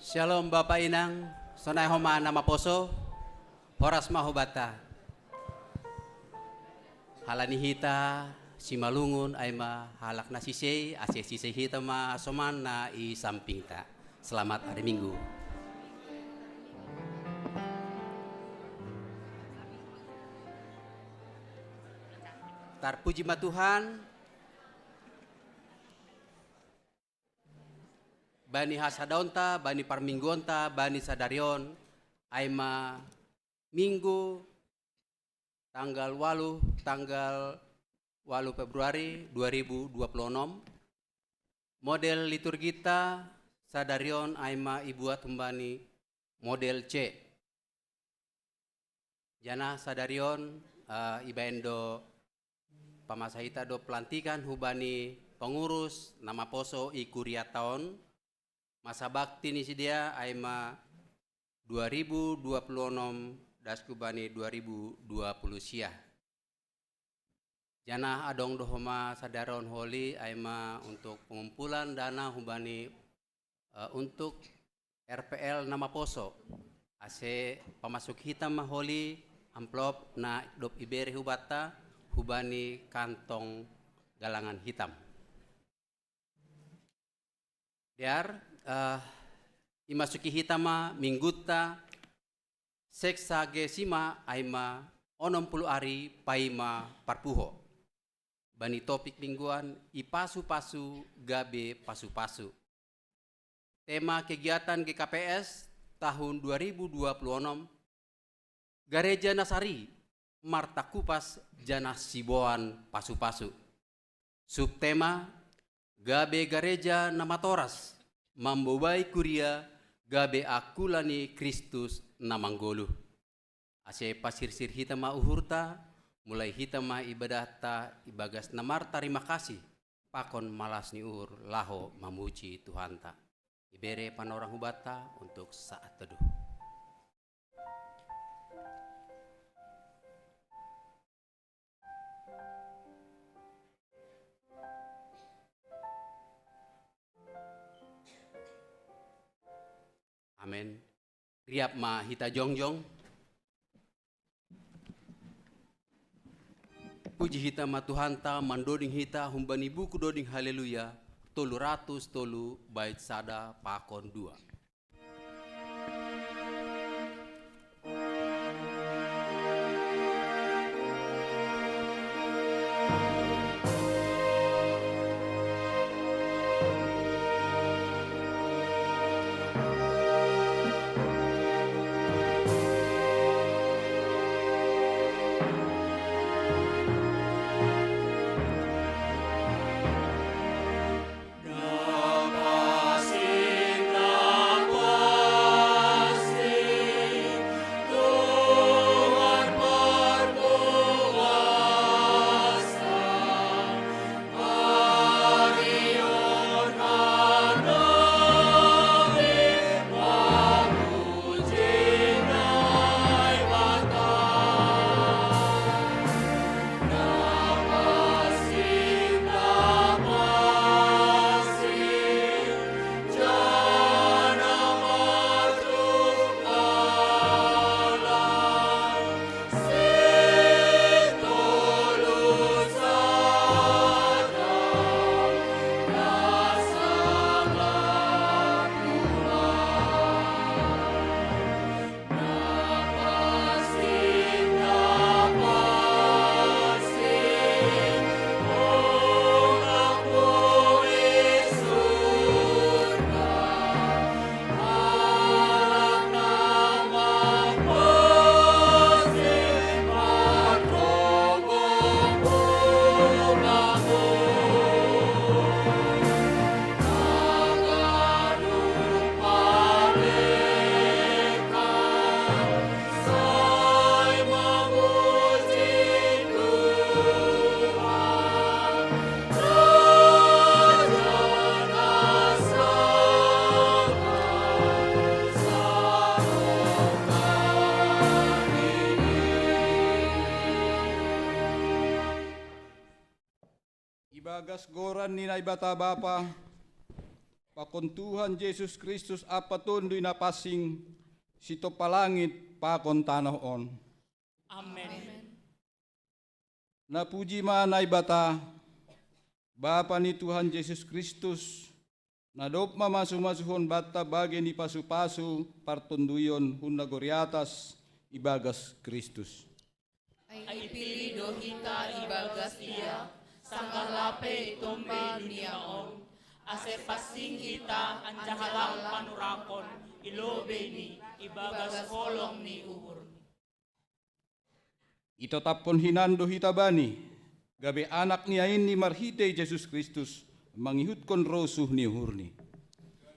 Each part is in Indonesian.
Shalom Bapak Inang, sonai homa nama poso, horas mahobata. Halani hita, simalungun aima halak na sisei, ase sisei hita ma soman na i samping ta. Selamat hari Minggu. Tarpuji ma Tuhan, bani hasadonta, bani parminggonta, bani sadarion, aima Minggu tanggal 8 Februari 2026. Model liturgita sadarion aima ibuat humbani model C. Jana sadarion ibaendo pamasahita do pelantikan hubani pengurus nama poso i kuria tahun masa bakti ni dia aima 2026 daskubani 2020 sia. Jana adong dohoma sadaron holi aima untuk pengumpulan dana hubani untuk RPL nama poso. Ase pamasuk hitam maholi amplop na dop iberi hubata hubani kantong galangan hitam. Diar imasuki hitama mingguta seksage sima aima 60 ari paima parpuho. Bani topik mingguan ipasu-pasu gabe pasu-pasu. Tema kegiatan GKPS tahun 2026 Gereja Nasari Marta Kupas Jana Siboan pasu-pasu. Subtema Gabe Gereja Namatoras Mambobai Kuria Gabe Akulani Kristus Namanggolu. Ase pasir-sir hitama uhurta mulai hitama ibadata ibagas namar terima kasih pakon malas ni uhur laho mamuji Tuhanta. Ibere panorang hubata untuk saat teduh. Amin. Riap ma hita jongjong. Puji hita ma Tuhanta mandoding hita humbani buku doding haleluya 300 bait sada pakon 2. Ibagas goran ni na ibata bapa, pakon Tuhan Yesus Kristus apa tundoy na pasing sito palangit pakon tanah on. Amen. Napuji manay bata, Bapa ni Tuhan Yesus Kristus, nadop mamasuhon bata bagian di pasu-pasu partunduyon hunda goriatas ibagas Kristus. Ay pili do hita ibagas iya, sangkalape itumbe duniaon, ase pasing hita anjahalang panurakon, ilobe ni ibagas kolong ni uhur. Ito tapon hinando hitabani, gabe anak niya ni marhite Yesus Kristus, mangihut kon rosuh ni uhurni.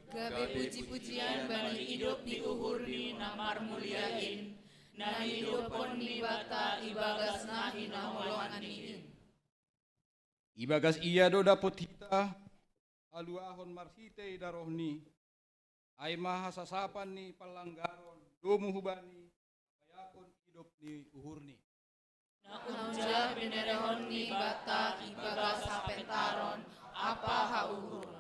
Gabe puji-pujian bani hidup di uhurni na marmuliain, na hidupon ni bata ibagas na hinaholongan niin. Ibagas iya do dapot hita, aluahon marhite darohni, ay mahasasapan ni palanggaron, dumuhubani, ayakon hidup ni uhurni. Naunja binerehon ni bata ibagas hapentaron, apa hauhur.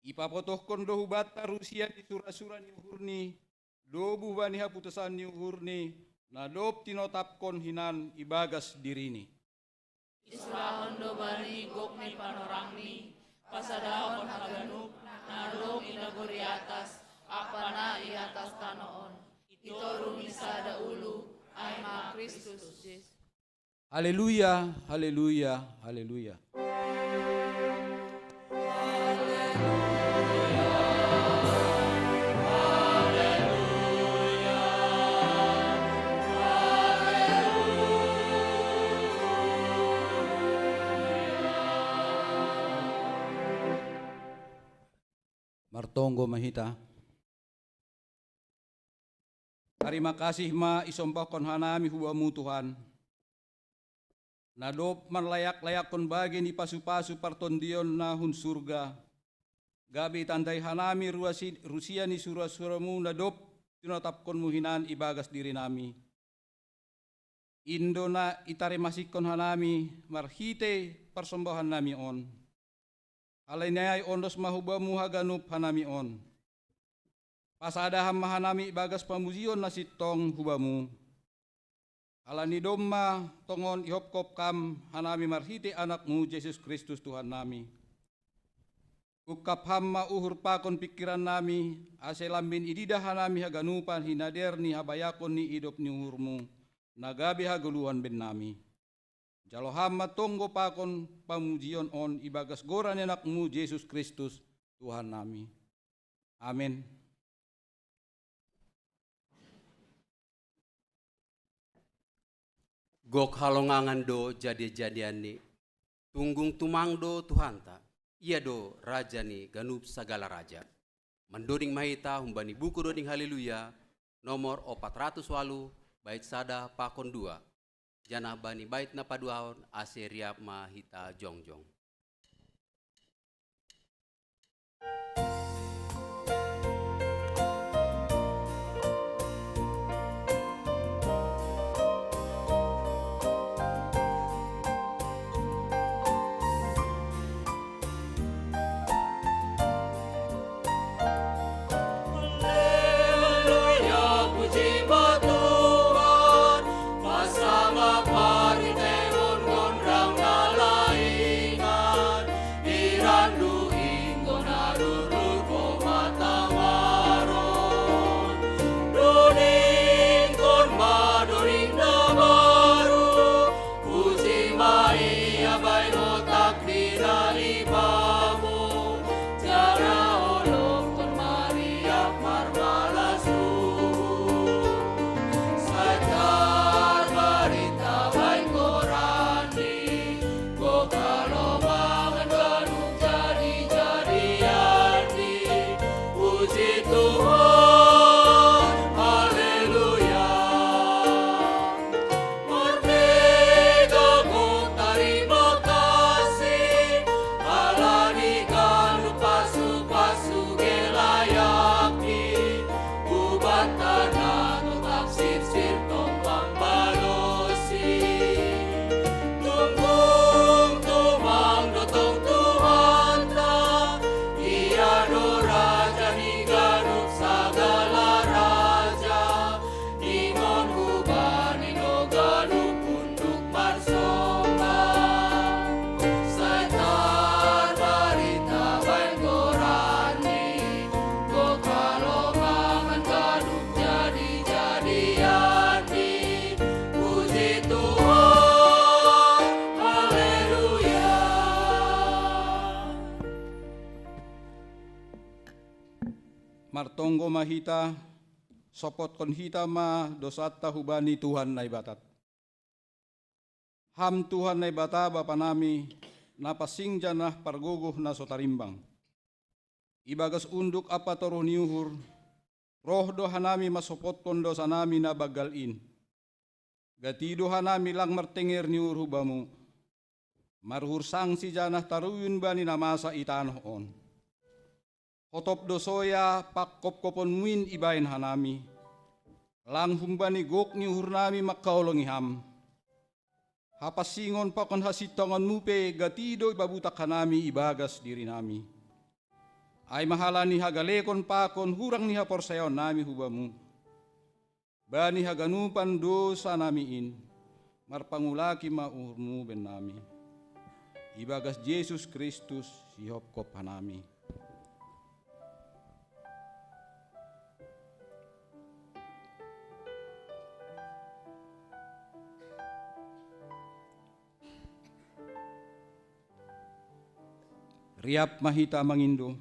Ipapotoh kondo hubata Rusia di sura-sura ni uhurni, dobu bani haputusan ni uhurni, na dop tinotapkon hinan ibagas dirini. Isurahon do bani gok ni panorang ni, pasadahon haganup, narong inaguri atas, apa na iatas tanoon. Itorong isa daulu, ay ma Kristus Yesus. Haleluya, haleluya, haleluya. Martonggo mahita. Terima kasih ma isompakon hanami huwamu Tuhan. Nadop man layak-layakon bagi ni pasu-pasu partondion nahun surga. Gabi tandai hanami Rusia ni surah-surahmu nadop tinatapkon muhinan ibagas diri nami. Indo na itare masikon hanami marhite persembahan nami on. Alainay ondos mahubamu haganup hanami on. Pasadaham mahanami bagas pamuzion na sitong hubamu. Alani domma tongon ihopkop kam hanami marhiti anakmu Yesus Kristus Tuhan nami. Ukap hamma uhur pakon pikiran nami, aselambin ididah hanami haganupan hinader ni habayakon ni idop ni uhurmu, nagabi haguluan ben nami. Jalo hamma tonggo pakon pamuzion on ibagas goran anakmu Yesus Kristus Tuhan nami. Amin. Gok halongangan do jadi-jadian ni, tunggung tumang do Tuhan ta, iya do raja ni ganup segala raja. Mendoding mahita humbani buku doding haleluya, nomor 408, bait sada pakon 2. Janah bani bait na paduahon aseria mahita jongjong. Irandu ingon haruru martonggo mahita, sopot kon hita ma dosata hubani Tuhan na ibatat. Ham Tuhan na ibata bapa nami, napasing janah parguguh na sotarimbang. Ibagas unduk apa toro niuhur, roh doha nami masopot kon dosa nami na bagalin. Gati doha nami lang martengir niur hubamu. Marhur sangsi janah taruyun bani na masa itanoh on. Hotop dosoya pakkop kopon muin ibain hanami. Lang humbani gok niuhur nami makaulong iham. Hapasingon pa kon hasitongan mupe gatido ibabutak hanami ibagas diri nami. Ay mahala ni hagalekon pa kon hurang ni haporsayon nami hubamu. Bani haganupan dosa namiin, marpangulaki maurmu ben nami. Ibagas Yesus Kristus sihopkop hanami. Riap mahita mangindo.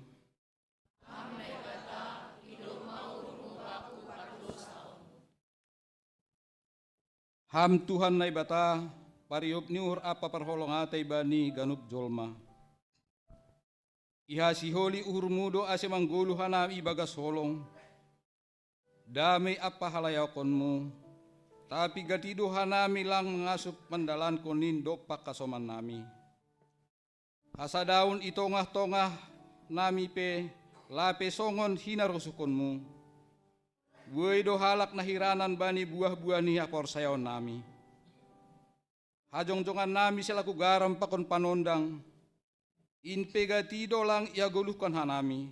Ham Tuhan na ibata, pariop niur apa parholong atay bani ganup jolma. Iha si holi uhur mudo ase manggulu hanam ibagas holong. Damay apa halayaw kon mo, tapi gatido hanami lang mengasup mandalan konin dopak kasoman nami. Hasadaun itongah-tongah nami pe lape songon hinarusukon mo. Buay do halak nahiranan bani buah-buah niya porsayaw nami. Hajong-jongan nami selaku garam pakon panondang. Inpe gatido lang iagulukan hanami.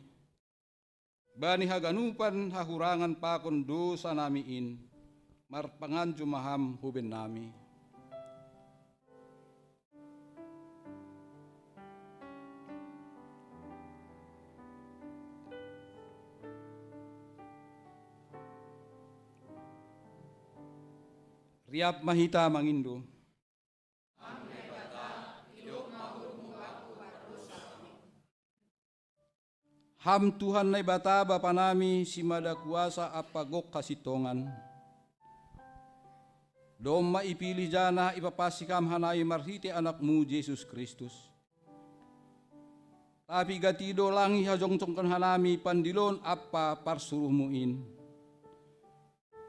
Bani haganupan hahurangan pakon dosa namiin. Marpangan jumaham huben nami. Riap mahita mangindo. Ham Tuhan na ibata bapa nami simada kuasa apagok kasitongan. Dom maipili jana ipapasikam hanay marhiti anakmu Jesus Kristus. Tapi gatido langi hajong-jongkan hanami pandilon apa parsuruhmuin.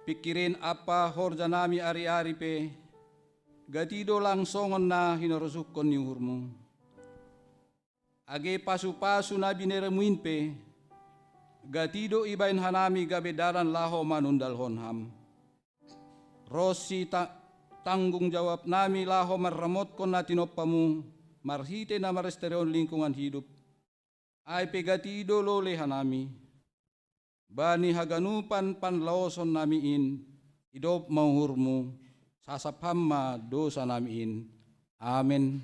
Pikirin apa horja nami ari-ari pe, gatido lang songon na hinarusukon ni uhurmu. Age pasu-pasu na bineremuin pe, gatido ibain hanami gabedaran laho manundalhon ham. Rosi tanggung jawab nami laho marramot kon na tinopamu, marhite na marestereon lingkungan hidup. Ay pe gatido lole hanami. Bani haganupan panlaoson namiin, idop mauhurmu, sasaphamma dosa namiin. Amen.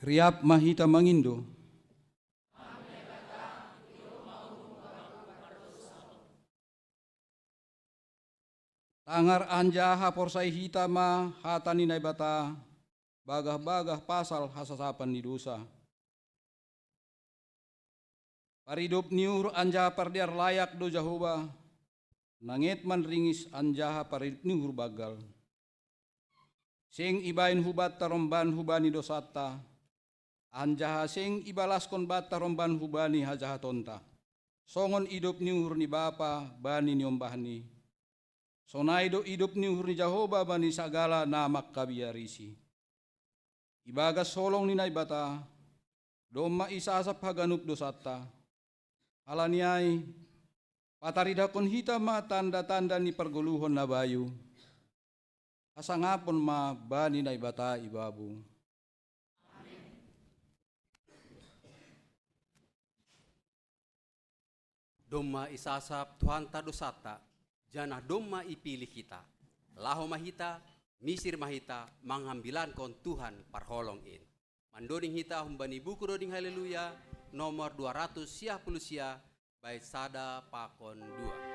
Riap mahita mangindo. Tangar anjaha porsai hita ma hatani na ibata, bagah-bagah pasal hasasapan ni dosa. Paridop niur anjaha pardiar layak do Jahoba, nangit man ringis anjaha paridop niur bagal. Sing ibain hubat taromban hubani dosata, anjaha sing ibalaskon bata romban hubani hajahatonta. Songon idop niur ni bapa bani ni ombahni. Sonaido idop niur ni Jahoba bani sagala namak kabiarisi. Ibagas solong ni naibata, doma isasap haganup dosata. Alaniay, pataridakon hita ma tanda-tanda ni perguluhon na bayu. Asangapon ma bani naibata ibabu. Doma isasap Tuhan ta dosata, jana doma ipilih kita. Laho mahita, misir mahita, mengambilan kon Tuhan parholong in. Mandoding hita humbani buku doding haleluya nomor 200 bait sada pakon 2.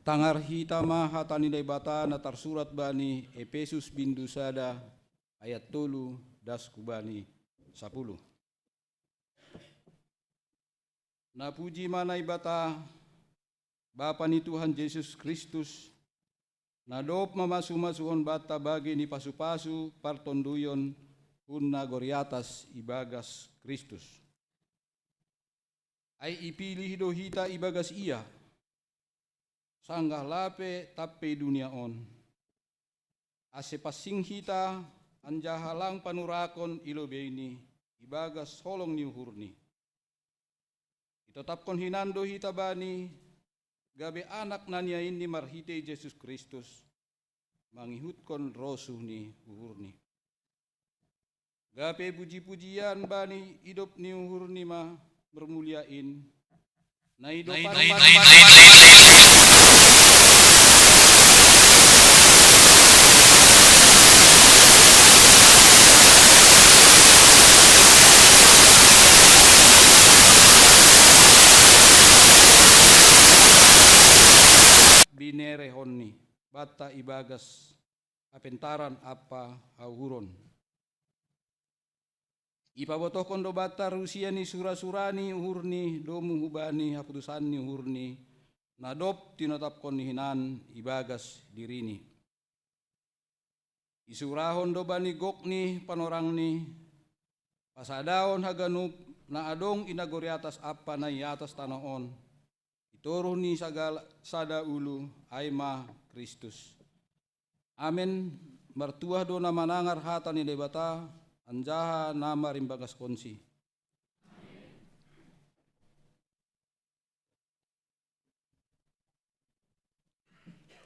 Tangar hitama hatani dai bata na tarsurat bani Efesus bindu sada ayat 3 das kubani 10. Na puji mana ibata Bapa ni Tuhan Yesus Kristus na dop mamasu-masuhon bata bagi ni pasu-pasu partonduyon hunna goriatas ibagas Kristus. Ay ipilih do hita ibagas ia sanggah lape tape dunia on. Ase pasing hita anjahalang panurakon ilobeni ibagas holong niuhurni. Itetapkon hinando hita bani gabe anak nanya ini marhite Yesus Kristus mangihutkon rosuh ni uhurni. Gape puji-pujian bani hidup ni uhurni ma bermuliain. Na hidupan binere honni bata ibagas apentaran apa hauhuron. Ipabotohkon do bata rusia ni sura-surani uhurni domu hubani haputusan ni uhurni nadop tinotapkon ni hinan ibagas dirini. Isurahon do bani gokni panorangni pasadaon haganup na adong inagori atas apa na iatas tanaon. Itoruh ni sagala sada ulu aima Kristus. Amin. Mertuah do na manangar hata ni debata anjaha nama rimbagas konsi.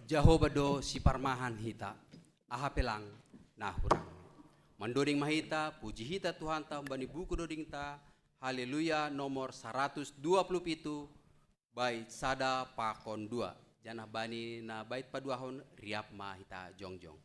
Jehovah do si parmahan hita ahapelang nahurang. Mandoding mahita puji hita Tuhan ta bani buku doding ta haleluya nomor 127 bait sada pakon 2. Janah bani na bait paduahon riap mahita jongjong.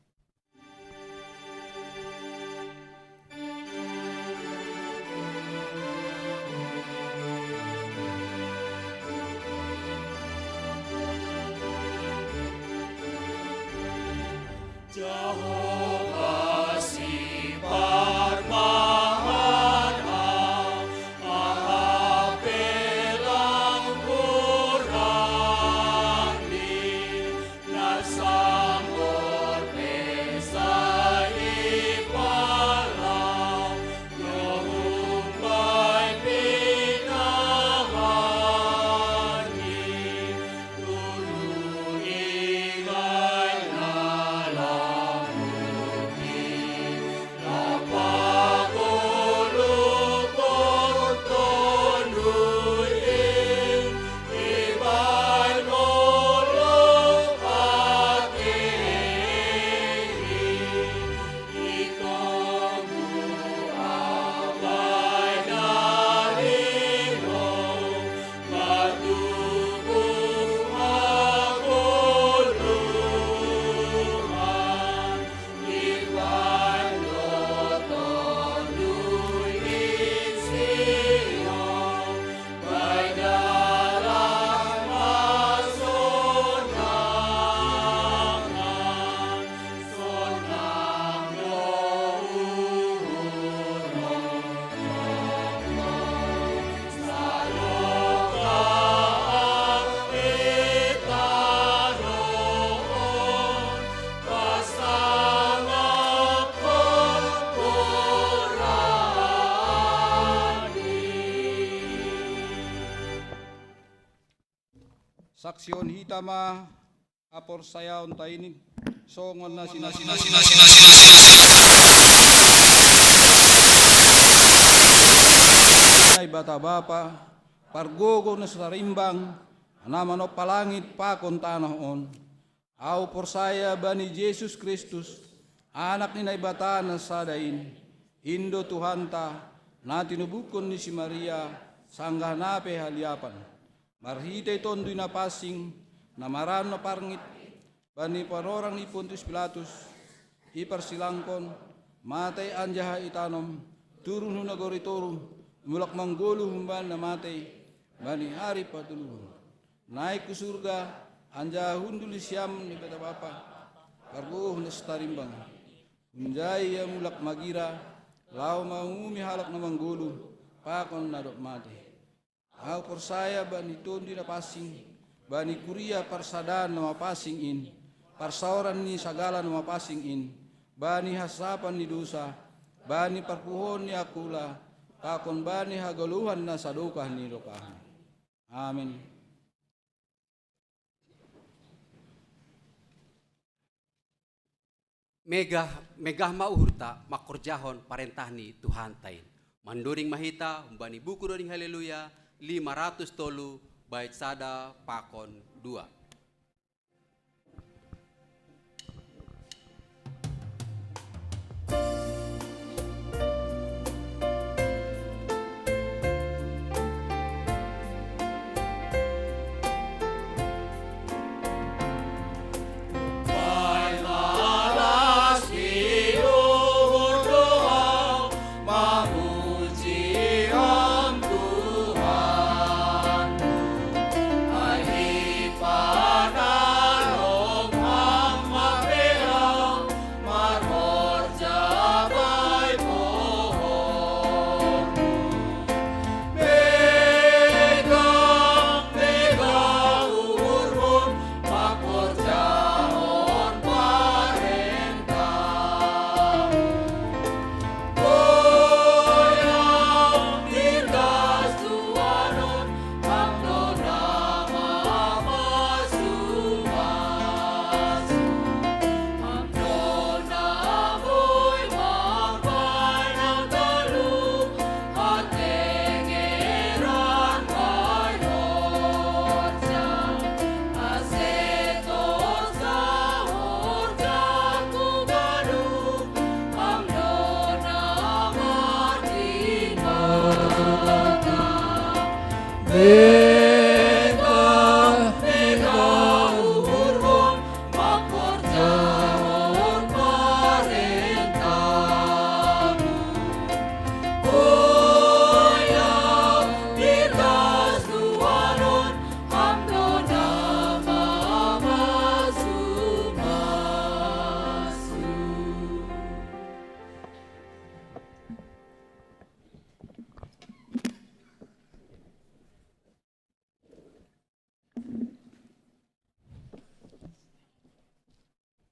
Jehovah si parmahan ahapelang hurang di nasanggor Saksyon hitama apor sayaon tainin songon na ay bata bapa pargogo na sa rimbang naman o palangit pakon tanahon au por saya bani Jesus Kristus anak ni naibata na sadain Indo Tuhanta na tinubukon ni si Maria sanggah nape haliapan marhite tondoy na pasing na maran na parngit bani parorang ni Pontius Pilatus iparsilangkon matay anjaha itanom turun nagoritorong mulak manggulu humban na matay bani hari patulungan naik ke surga anja hunduli siam ni kata bapa kargo na starimbang hunjai ya mulak magira lau maumi halak na manggulu pakon na dok mati au persaya bani tondi na pasing bani kuria parsadan na mapasing in parsaoran ni sagala na mapasing in bani hasapan ni dosa bani parpuhon ni akula kakon bani hagaluhan na sadukah ni rokahan. Amin. Megah mauhurta makorjahon parentah ni Tuhan tain. Mandoring mahita umbani buku doring haleluya 500 tolu bait sada pakon 2.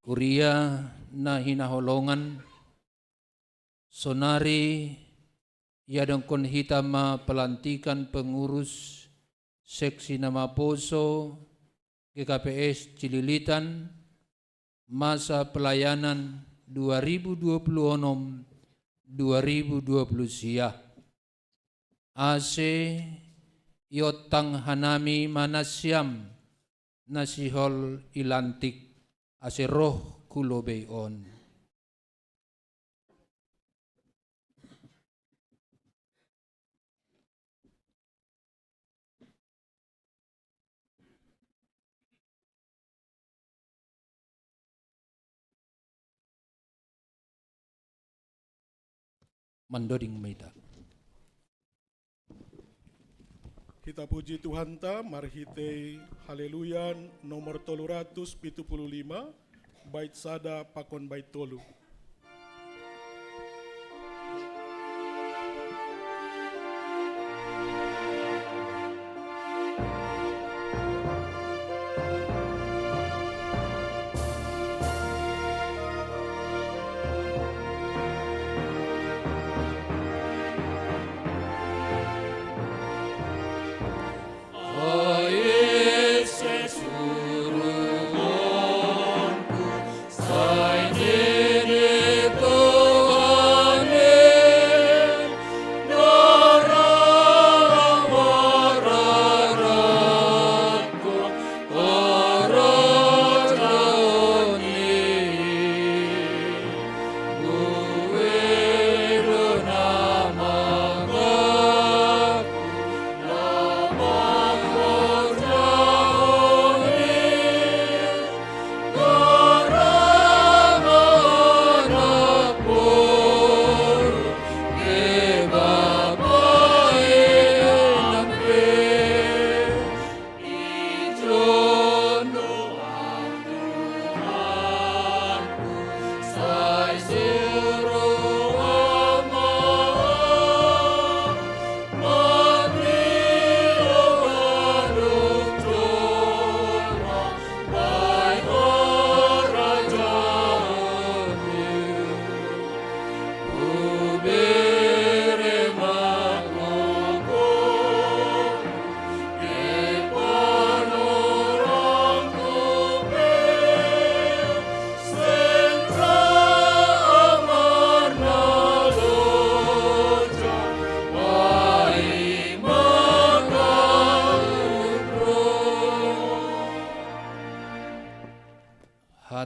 Kuria na hinaholongan, sonari yadong konhitama pelantikan pengurus seksi nama Poso GKPS Cililitan masa pelayanan 2026-2020 siah. AC Yotang Hanami Manasyam Nasihol Ilantik ase roh kulobeon. Mandoding meita. Kita puji Tuhan ta, marhite haleluya nomor 375, bait sada pakon bait tolu. Esse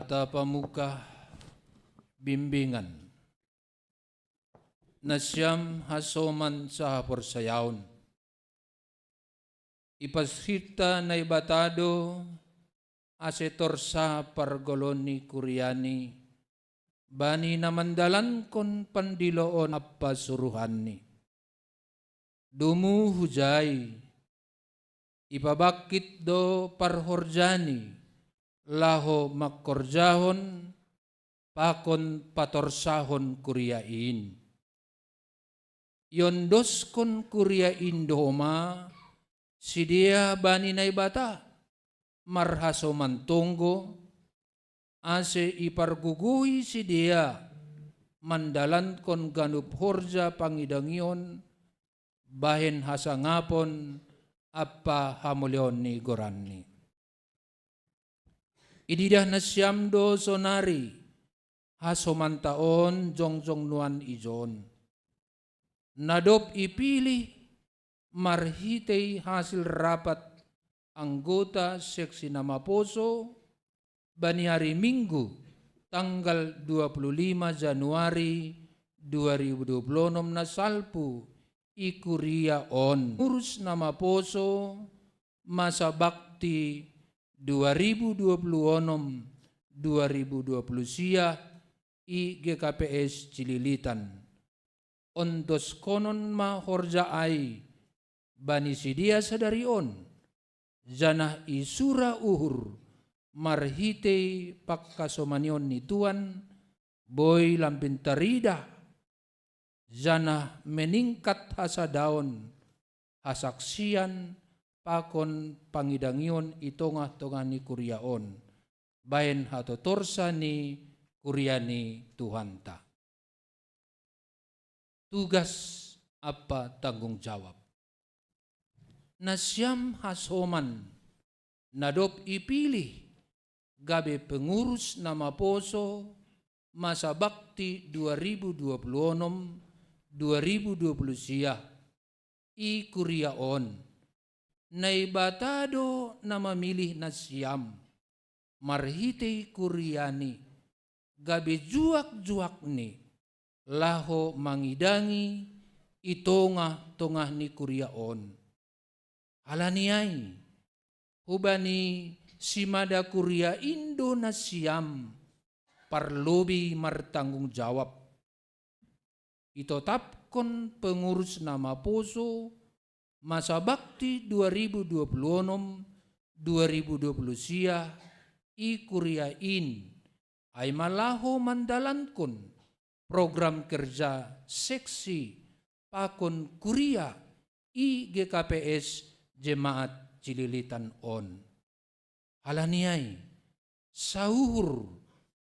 Tata Pamuka bimbingan na siyam hasoman sa porsayaon. Ipasita na ibatado asetor sa pargolon ni Kuryani bani namandalan kon pandiloon apasuruhan ni. Dumu hujay ipabakit do parhorjani laho makkorjahon pakon patorsahon kuryain. Yondos kon kuryain doma sidia bani na ibata marhaso mantunggo ase iparguguhi sidia mandalan kon ganup horja pangidangyon bahen hasangapon apa hamulyon ni goranni. Ididah na siyam do sonari hasomantaon jongjong nuan ijon. Nadop ipilih marhitay hasil rapat anggota seksi nama Poso bani hari Minggu tanggal 25 Januari 2026 na salpu ikuria on. Urus nama Poso masa bakti 2026-2020 siya i GKPS Cililitan. Ondos konon ma horja ay bani sidia sadarion janah isura uhur marhite pakkasomanion ni Tuan boy lampintarida janah meningkat hasadaon hasaksian pakon pangidangyon itongah-tongah ni kuryaon bahen hatotorsa ni kuryani Tuhanta. Tugas apa tanggung jawab? Nasyam hasoman nadop ipilih gabe pengurus nama Poso masa bakti 2026-2020 siya i kuryaon naibatado na mamilih na siyam marhitay kuryani gabe juak-juak ni laho mangidangi itongah-tongah ni kuryaon. Alaniyay, hubani simada kurya Indo na siyam parlobi martanggung jawab. Itotapkon pengurus nama Poso masa bakti 2026-2020 siya i kuryain ay malaho mandalankon program kerja seksi pakon kuria i GKPS Jemaat Cililitan on. Halaniyay, sauhur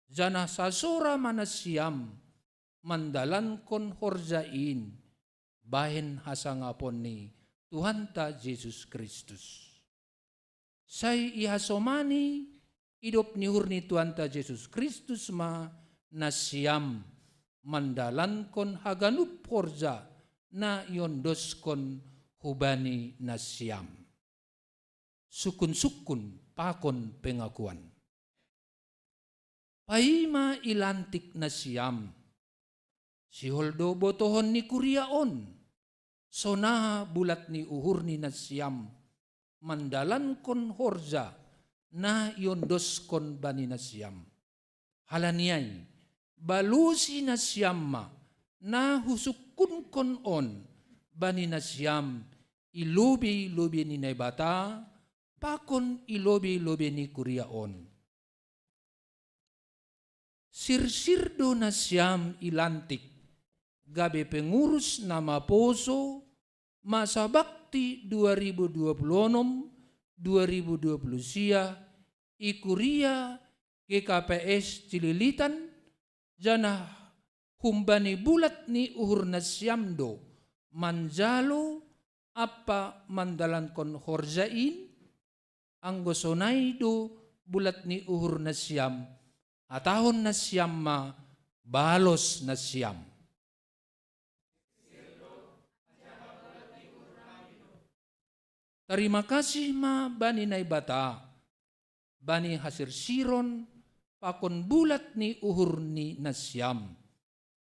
janah sasora manasiyam mandalan kon horjain bahen hasangapon ni Tuhanta Yesus Kristus. Say ihasomani idop nihur ni Tuhanta Yesus Kristus ma nasiyam mandalan kon haganup horja na yondos kon hubani nasyam. Sukun-sukun pakon pengakuan. Paima ilantik nasyam. Si holdo botohon ni kuryaon. Sonaha bulat ni uhur ni nasyam. Mandalan kon horja na yondos kon bani nasyam. Halaniyay. Balusi na siyam na husukun kon on bani na siyam ilubi-lubi ni naibata pakon ilubi-lubi ni kuryaon. Sirsirdo na siyam ilantik gabe pengurus nama Poso masa bakti 2026-2020 siya ikuria GKPS Cililitan janah humbani bulat ni uhur na siyamdo manjalo apa mandalan kon horjain anggosonay do bulat ni uhur na siyam atahon na siyam ma balos na siyam. Terima kasih ma bani naibata bani hasirsiron pakon bulat ni uhur ni nasyam.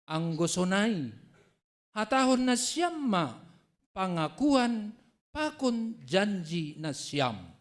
Anggosonay, hatahon nasyam ma pangakuan pakon janji nasyam.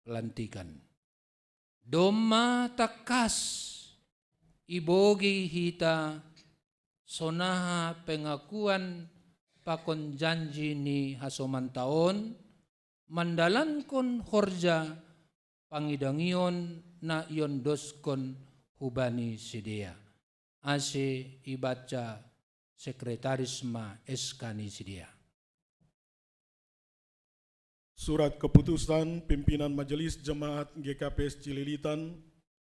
Lantikan. Doma takas ibogi hita sonaha pengakuan pakon janji ni hasoman taon mandalankon horja pangidangion na yondoskon hubani sidea. Ase ibaca sekretarisma eskani sidea. Surat Keputusan Pimpinan Majelis Jemaat GKPS Cililitan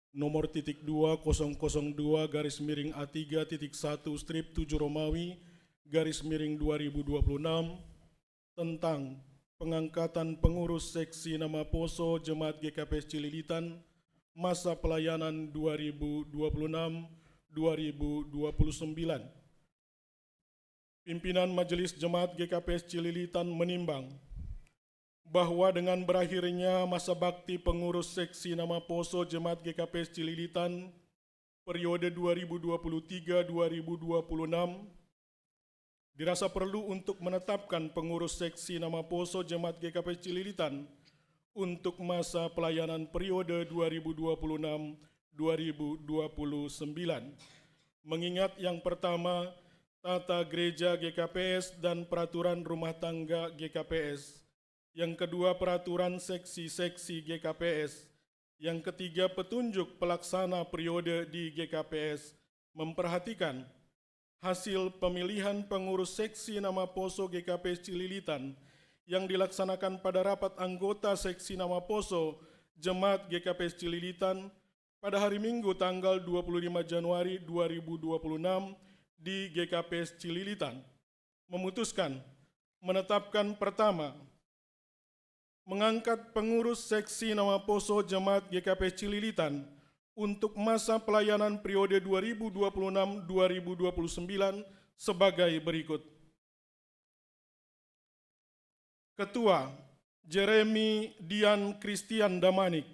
nomor .2/A3.1/7 Romawi /2026 tentang pengangkatan pengurus seksi nama Poso Jemaat GKPS Cililitan masa pelayanan 2026-2029. Pimpinan Majelis Jemaat GKPS Cililitan menimbang bahwa dengan berakhirnya masa bakti pengurus seksi nama Poso Jemaat GKPS Cililitan periode 2023-2026, dirasa perlu untuk menetapkan pengurus seksi nama Poso Jemaat GKPS Cililitan untuk masa pelayanan periode 2026-2029. Mengingat yang pertama, tata gereja GKPS dan peraturan rumah tangga GKPS. Yang kedua, peraturan seksi-seksi GKPS. Yang ketiga, petunjuk pelaksana periode di GKPS memperhatikan hasil pemilihan pengurus seksi nama Poso GKPS Cililitan yang dilaksanakan pada rapat anggota seksi nama Poso Jemaat GKPS Cililitan pada hari Minggu tanggal 25 Januari 2026 di GKPS Cililitan. Memutuskan menetapkan pertama, mengangkat pengurus seksi nama Poso Jemaat GKPS Cililitan untuk masa pelayanan periode 2026-2029 sebagai berikut. Ketua, Jeremy Dian Christian Damanik.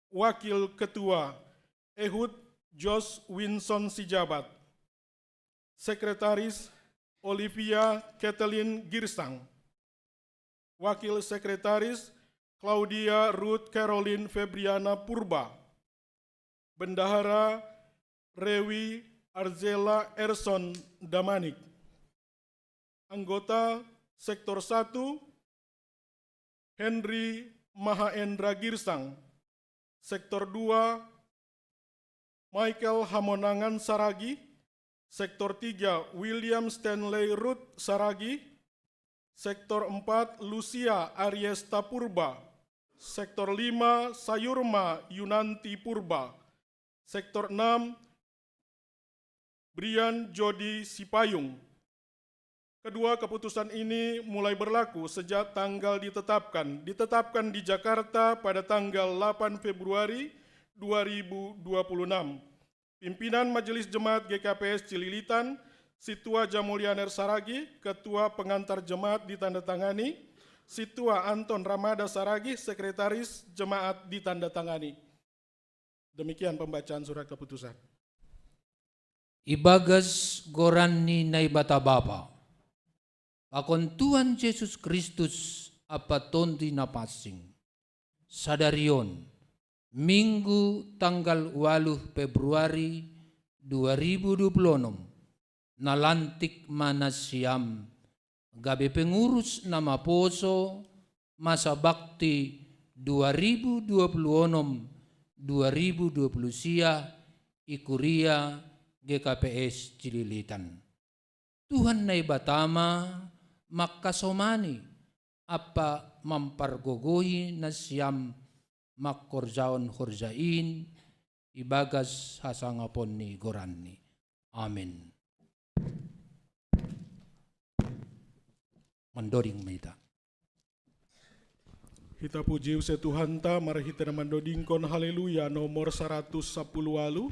Wakil Ketua, Ehud Jos Winson Sijabat. Sekretaris, Olivia Kathleen Girsang. Wakil Sekretaris, Claudia Ruth Caroline Febriana Purba. Bendahara, Rewi Arzela Erson Damanik. Anggota Sektor 1, Henry Mahaendra Girsang. Sektor 2, Michael Hamonangan Saragi. Sektor 3, William Stanley Ruth Saragi. Sektor 4, Lucia Ariesta Purba. Sektor 5, Sayurma Yunanti Purba. Sektor 6, Brian Jody Sipayung. Kedua keputusan ini mulai berlaku sejak tanggal ditetapkan di Jakarta pada tanggal 8 Februari 2026. Pimpinan Majelis Jemaat GKPS Cililitan, Situa Jamulianer Saragi, Ketua Pengantar Jemaat ditandatangani, Situa Anton Ramada Saragi, Sekretaris Jemaat ditandatangani. Demikian pembacaan surat keputusan. Ibagas gorani naibata bapa. Akon Tuhan Yesus Kristus apatondi napasing. Sadarion, Minggu tanggal 8 Februari 2026. Nalantik manasiam gabe pengurus nama Poso masa bakti 2026-2020 sia ikuria GKPS Cililitan. Tuhan na ibatama makasomani apa mampargogohi na siyam makkorjaon-korjain ibagas hasangapon ni Goranni. Amen. Mandoring maita. Hita puji use Tuhan ta, mari hita mandodingkon haleluya nomor 110 walu,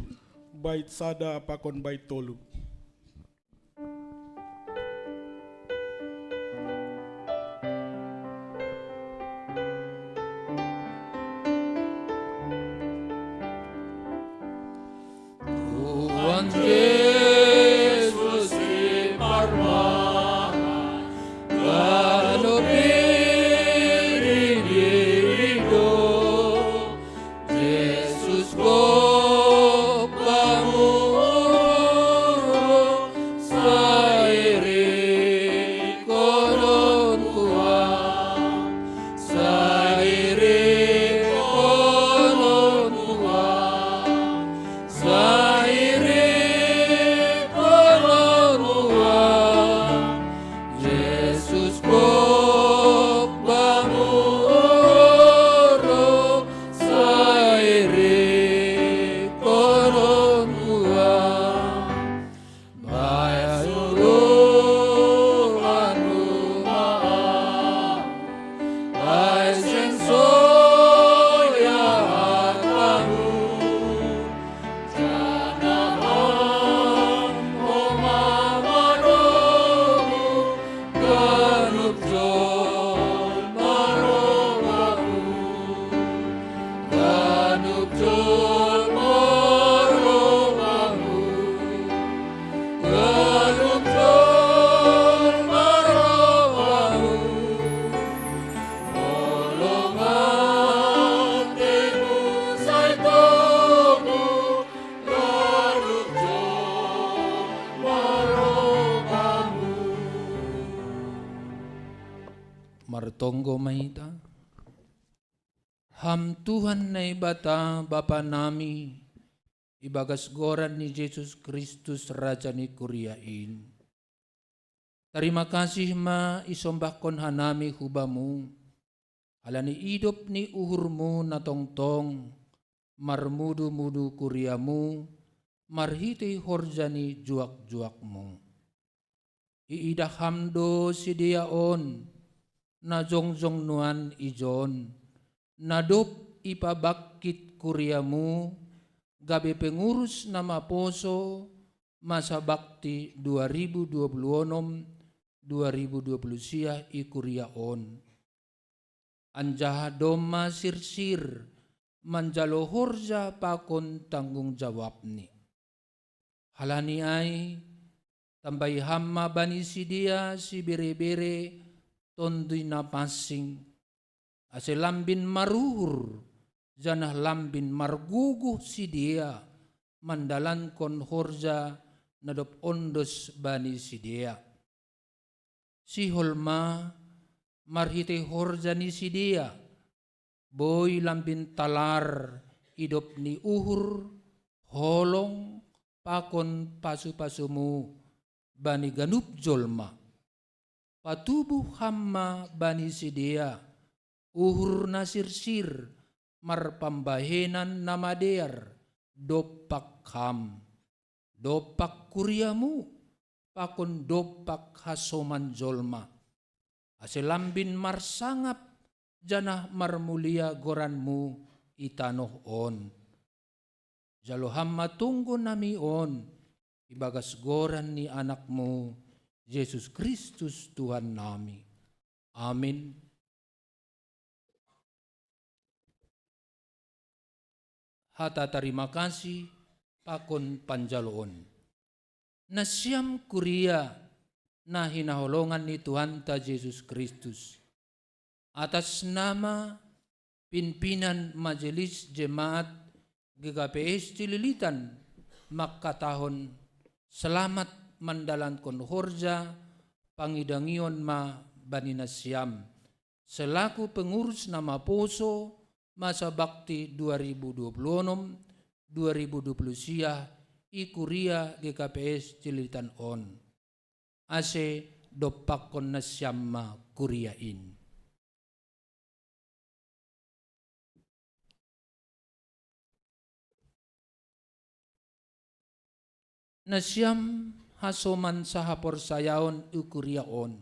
bait sada apakon bait tolu. Tuhan Yesus di parmahan, gano birido, Yesus ko pamuro, sa iri konon kuang, sa iri konon kuang, sa Yesus ko pamuro, sa iri konon kuang, bayayuruan rumaan, ay sensoya at kamu, janahon umamanomu, ganup jol maromamu, ganup jol maromamu, ganup jol maromamu, olongan tenu saitomu, ganup jol maromamu. Martonggo maita. Ham Tuhan na ibata Bapa nami, ibagas goran ni Jesus Kristus Raja ni Kuriain. Terima kasih ma isombakon hanami hubamu, alani idop ni uhurmu na tongtong, marmudu-mudu kuriamu, marhiti horjani juak-juakmu. Iidah hamdo sidiaon, na jongjong nuan ijon, nadop ipabakit kuriamu, gabi pengurus nama poso, masa bakti 2026-2020 ikuriaon. Anjaha doma sirsir, manjalo horja pakon tanggung jawab ni. Halani ay, tambay hamma bani sidia si bere-bere, tondoy na pasing, ase lambin maruhur, janah lambin marguguh si dia, mandalan kon horja nadop ondos bani si dia. Si holma marhite horja ni si dia, boy lambin talar idop ni uhur, holong pakon pasu-pasumu bani ganup jolma. Patubuh hamma bani sidia, uhur nasirsir, marpambahenan namadear, dopak ham, dopak kuriamu, pakon dopak hasoman jolma. Aselambin marsangap, janah marmulia goranmu itanoh on. Jalo hamma tunggu nami on, ibagas goran ni anakmu, Yesus Kristus Tuhan nami. Amin. Hata terima kasih pakon panjaloon. Nasyam kuria na hinaholongan ni Tuhan ta Yesus Kristus. Atas nama pimpinan Majelis Jemaat GKPS Cililitan, makatahon selamat mandalan kon horja pangidangion ma baninasyam selaku pengurus nama poso masa bakti 2026-2020 ikuria GKPS Cililitan on. ase dopakon na siyama kuriain. Na siyam hasoman sa hapor sayaon ukuriaon.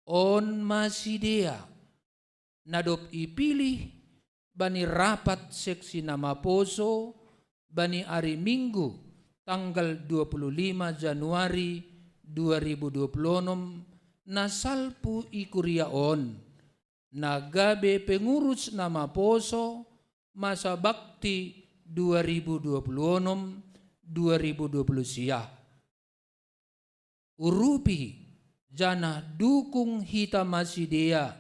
On masidea nadop ipilih bani rapat seksi nama poso bani hari Minggu tanggal 25 Januari 2026 nasalpu ikuriaon nagabe pengurus nama poso masa bakti 2026-2020 siya. Urupi jana dukung hita masidea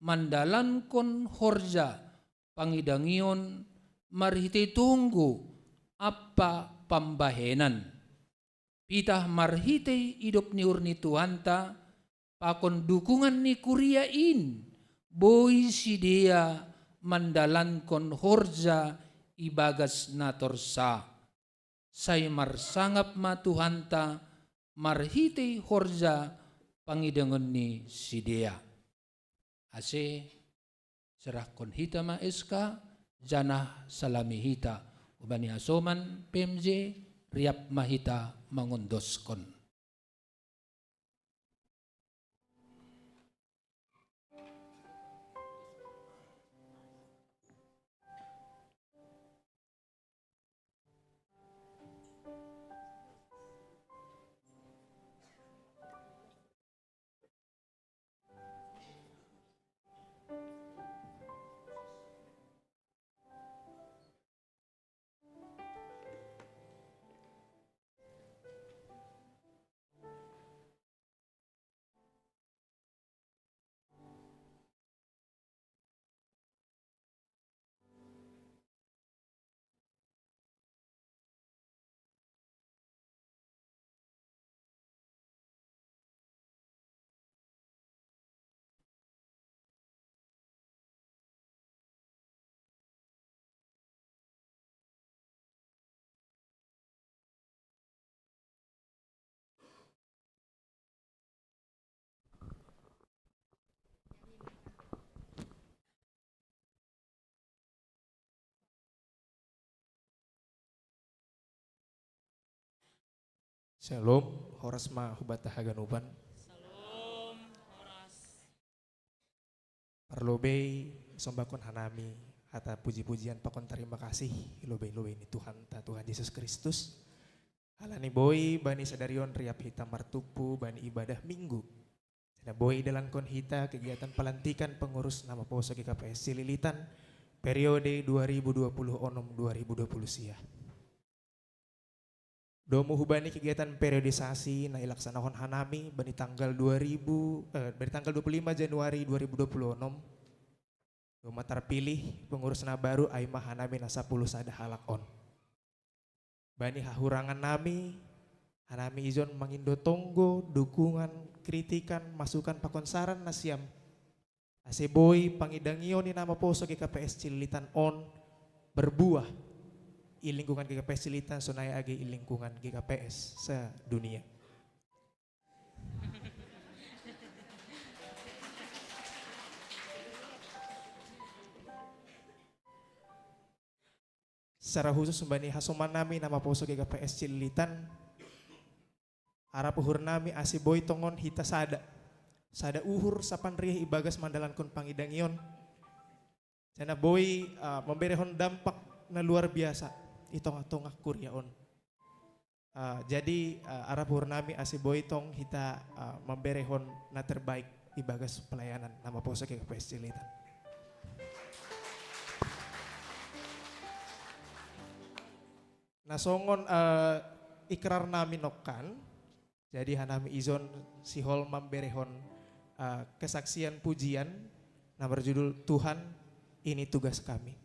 mandalankon horja pangidangion marhite tunggu apa pambahenan. Pitah marhite idop ni urni Tuhanta pakon dukungan ni kuriain boy sidea mandalankon horja ibagas natorsa. Say marsangap matuhanta marhite horja pangidangon ni sidea. Ase serahkon hita maeska janah salami hita ubani asoman PMJ riap mahita mangundoskon. Shalom, horas ma hubata haganupan. Salam Horas. Parlobei sombakon hanami hata puji-pujian pakon terima kasih lobei-lobei ni Tuhan ta Tuhan Yesus Kristus. Halani boy bani sadarion riap hita martupu bani ibadah minggu. Sana boy dalam kon hita kegiatan pelantikan pengurus nama poso GKPS Cililitan periode 2020 onom 2020 sia. Domo hubani kegiatan periodisasi na ilaksanakan hanami bani tanggal 25 Januari 2026. Doma terpilih pengurus na baru aimah hanami na 10 sada halakon. Bani hahurangan nami hanami izon mangindo tonggo dukungan kritikan masukan pakonsaran na siam. Aseboy pangidangion ni nama poso GKPS Cililitan on berbuah ilingkungan GKPS Cililitan sonaya agi ilingkungan GKPS sa dunia. Secara khusus membani hasoman nami nama poso GKPS Cililitan harap uhur nami asiboy tongon hita sada uhur sapan riah ibagas mandalan kun pangidangion. Sana boy memberehon dampak na luar biasa itong kuryaon. Jadi arah purnami asiboy tong hita memberehon na terbaik ibagas pelayanan nama poso GKPS Cililitan. Nasongon ikrar nami nokkan, jadi hanami izon sihol memberehon kesaksian pujian na berjudul Tuhan ini tugas kami.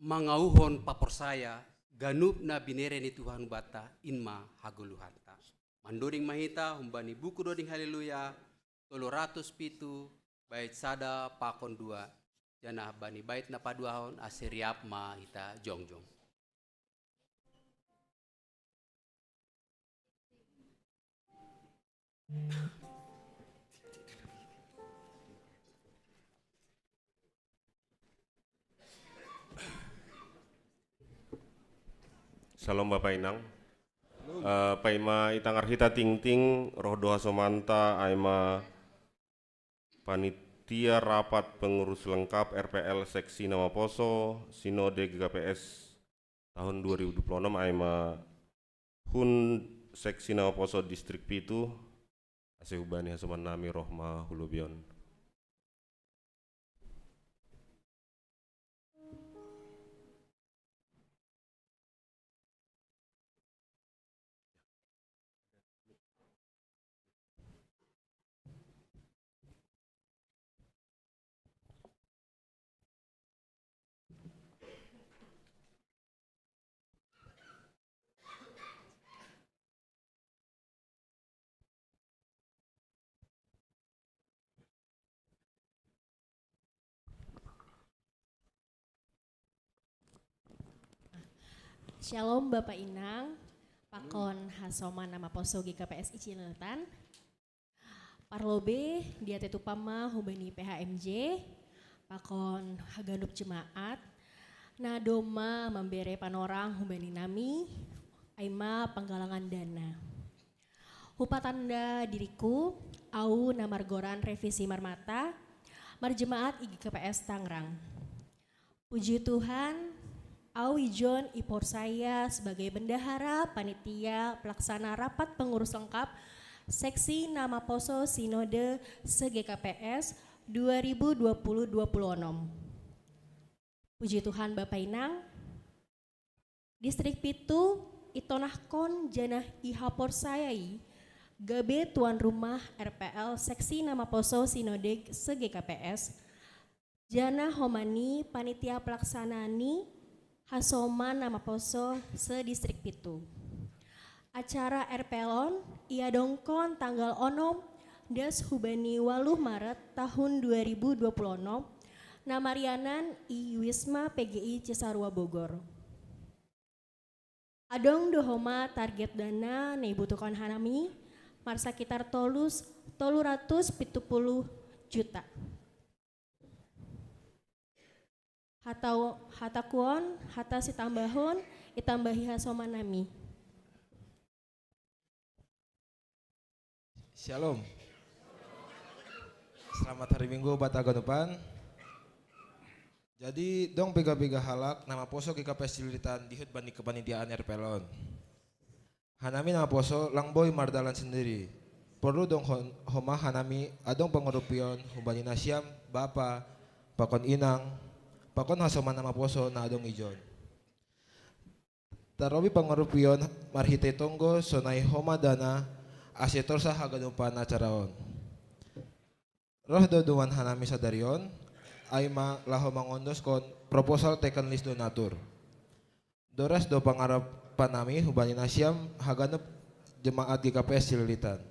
mangauhon papor saya ganup na binere ni Tuhan bata inma haguluhanta. Mandoring mahita humbani buku doding haleluya 307 bait sada pakon 2 jana bani bait na paduahon asiriap mahita jongjong. Salam Bapak Inang. Paima itangar hita ting roh doa somanta aima panitia rapat pengurus lengkap RPL seksi Nama Poso Sinode GKPS tahun 2026 aima hun seksi Nama Poso distrik Pitu asehubani hasoman nami rohma hulubion. Shalom Bapak Inang, Pakon Hasoma Nama Poso GKPS Icileutan, Parlobe dia tetupama hubani PHMJ, Pakon Haganup Jemaat, Nadoma membere panorang hubani nami, Aima penggalangan dana. Hupatanda diriku, au namargoran revisi marmata, marjemaat IGKPS Tangerang. Puji Tuhan, Awijon ipor saya sebagai bendahara panitia pelaksana rapat pengurus lengkap seksi Nama Poso Sinode se-GKPS 2020-2026. Puji Tuhan Bapak Inang, distrik Pitu itonahkon janah ihapor sayai gabe tuan rumah RPL seksi Nama Poso Sinode se-GKPS janah homani panitia pelaksanani Hasoman Nama Poso se-distrik Pitu. Acara RPLon ia dongkon tanggal onom das hubani 8 Maret tahun 2026 namarianan i Wisma PGI Cisarua Bogor. Adong dohoma target dana neibutukan hanami marsa kitar tolus 370 juta. Hatakuon, hata si tambahon, itambahi hasoman nami. Shalom. Selamat hari Minggu bata ganupan. Jadi dong pega-pega halak Nama Poso GKPS Cililitan dihut bani kepanitiaan RPLon. Hanami Nama Poso langboy mardalan sendiri. Perlu dong homa hanami adong pengorupion hubani nasyam bapa pakon inang Pakon hasoman Nama Poso na adong ijon. Tarobi pangorupion marhite tonggo sonay homa dana asetor sa haganupan na caraon. Roh doduan hanami sa darion ay laho mangondos kon proposal tekan list donatur. Doras do pangarap panami hubani nasyam haganup jemaat GKPS Cililitan.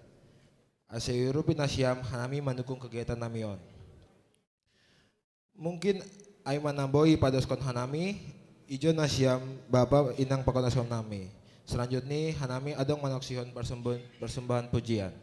Aseyurupi nasyam hanami mendukung kegiatan namion. Mungkin ay manamboy padoskon hanami ijo nasyam baba inang pakonasom nami. Selanjutnya hanami adong manoksihon persembahan pujian.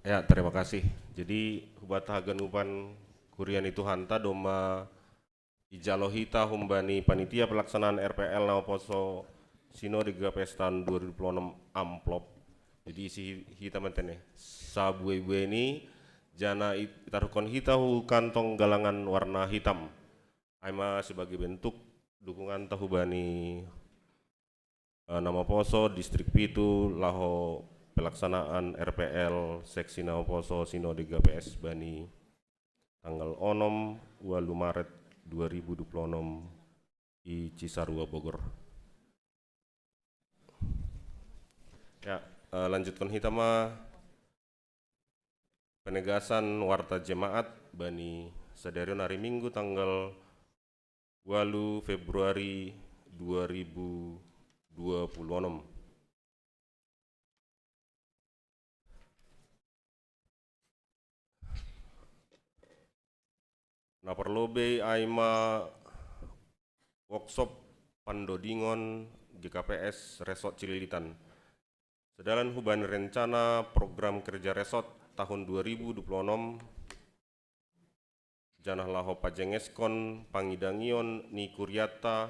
Ya, terima kasih. Jadi hubat haganupan kurian itu hanta doma ijalohita humbani panitia pelaksanaan RPL nama poso sino di GPS tahun 2026 amplop. Jadi isi hita mentene sabue-bue ini jana itarukon hita hu kantong galangan warna hitam. Aima sebagai bentuk dukungan tahubani nama poso distrik Pitu laho pelaksanaan RPL seksi nama poso sino di GPS bani tanggal 6 Maret 2026 di Cisarua Bogor. Ya, lanjutkan hitama penegasan warta jemaat bani sadarion hari Minggu tanggal 8 Februari 2026. Nah perlobe aima workshop pandodingon GKPS Resort Cililitan. Sedalan huban rencana program kerja resort tahun 2026 janah laho pajengeskon pangidangion ni kuryata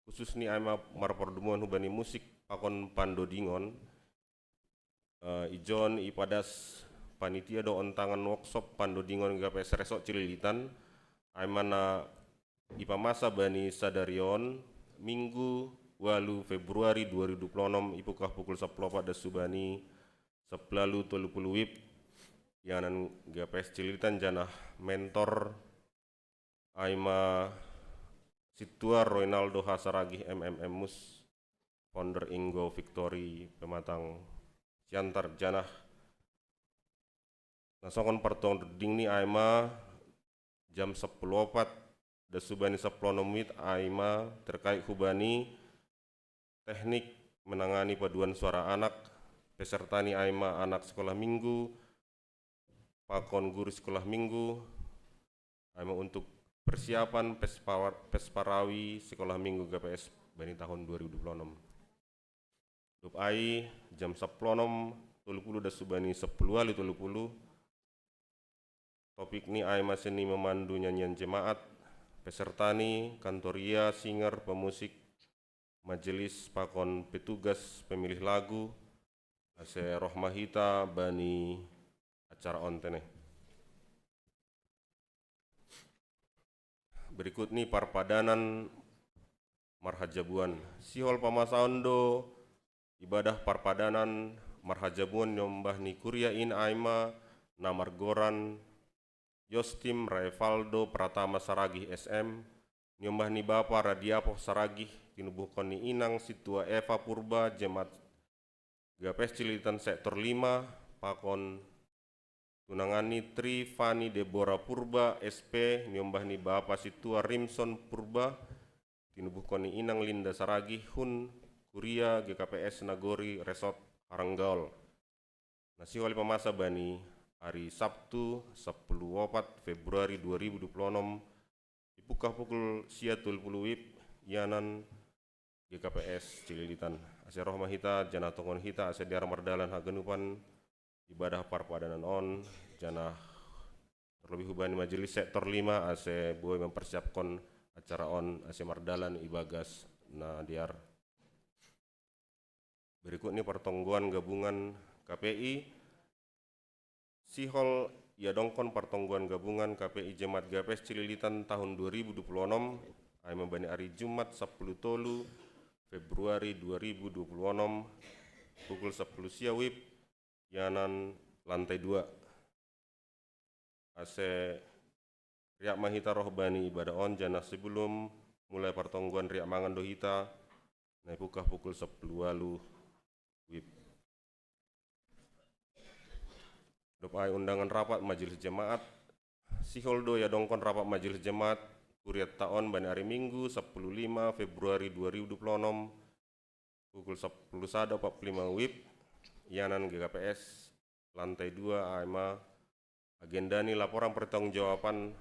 khusus ni aima marpordumuan hubani musik pakon pandodingon ijon ipadas panitia do ontangan workshop pandodingon GKPS Resort Cililitan aimana ipamasa bani sadarion Minggu 8 Februari 2026 ipukah pukul 10 pada subani 10 WIB yanan GKPS Cililitan janah mentor aima Situa Ronaldo Hasaragih MMMus founder Inggo Victory pematang siantar janah nasokon partong ding ni aima jam 10.04 dasubani 10 menit aima terkait hubani teknik menangani paduan suara anak peserta ni aima anak sekolah minggu pakon guru sekolah minggu aima untuk persiapan pesparawi sekolah minggu GPS bani tahun 2026 dup ai jam 10.30 dasubani 10.30 topik ni aima seni memandu nyanyian jemaat peserta ni kantoria singer pemusik majelis pakon petugas pemilih lagu ase rohmahita bani acara ontene. Berikut ni parpadanan marhajabuan sihol pamasaondo ibadah parpadanan marhajabuan nyombah ni kuryain aima namargoran Yostim Raevaldo Pratama Saragih SM nyombah ni Bapa Radiapoh Saragih tinubuhkon ni Inang Situa Eva Purba Jemaat GKPS Cililitan Sektor 5 pakon tunangani Tri Fani Deborah Purba SP nyombah ni Bapa Situa Rimson Purba tinubuhkon ni Inang Linda Saragih Hun Kuria GKPS Nagori Resort Haranggaol nasi wali pemasa bani hari Sabtu 10.04 Februari 2026 dipukah pukul siatul puluwib yanan GKPS Cililitan ase rohmahita jana tongon hita ase diar mardalan hagenupan ibadah parpadanan on jana terlebih hubani majelis sektor 5 ase boy mempersiapkan acara on ase mardalan ibagas na diar. Berikut ini pertongguan gabungan KPI Sihol ya dongkon pertongguan gabungan KPI Jemaat GKPS Cililitan tahun 2026 ay membani hari Jumat 10 tolu Februari 2026 pukul 10 siawib yanan lantai 2 ase riak mahita rohbani ibadah on jana sebelum mulai pertongguan riak mangan dohita naik pukah pukul 10 walu wib. Dopai undangan rapat majelis jemaat Siholdo ya dongkon rapat majelis jemaat kuriat taon bani hari Minggu 10.5 Februari 2026 pukul 11.45 WIB yanan GKPS lantai 2 AMA agenda ni laporan pertanggungjawaban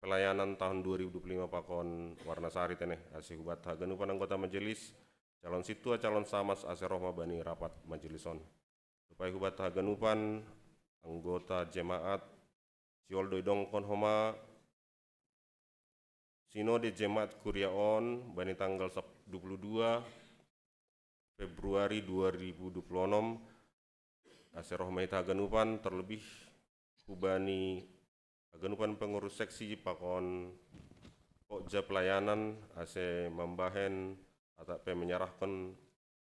pelayanan tahun 2025 pakon Warnasari teneh asih hubat hagenupan anggota majelis calon situa calon samas ase rohma bani rapat majelis on supaya hubat hagenupan anggota jemaat Sioldo Dongkon Homa Sinode Jemaat Kuria On bani tanggal 22 Februari 2026 ase roh maita haganupan terlebih hubani haganupan pengurus seksi pakon pokja pelayanan ase membahen atau menyerahkan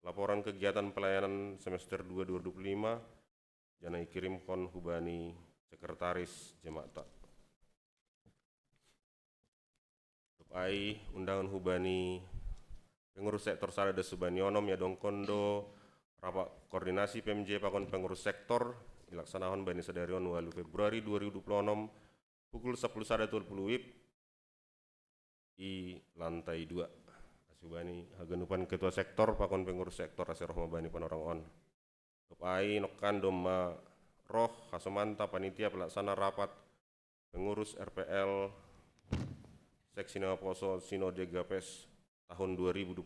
laporan kegiatan pelayanan semester 2 2025 jana ikirimkan hubani sekretaris jemaat. Ai undangan hubani pengurus sektor Sarada Subanionom ya dongkondo rapat koordinasi PMJ pakon pengurus sektor dilaksanakan bani sadarion 8 Februari 2026 pukul 10.30 WIB di lantai 2. Subani haganupan ketua sektor pakon pengurus sektor ase roh bani panorang on. Ai nokan doma roh kasomanta panitia pelaksana rapat pengurus RPL Seksi Nama Poso Sinode GKPS tahun 2026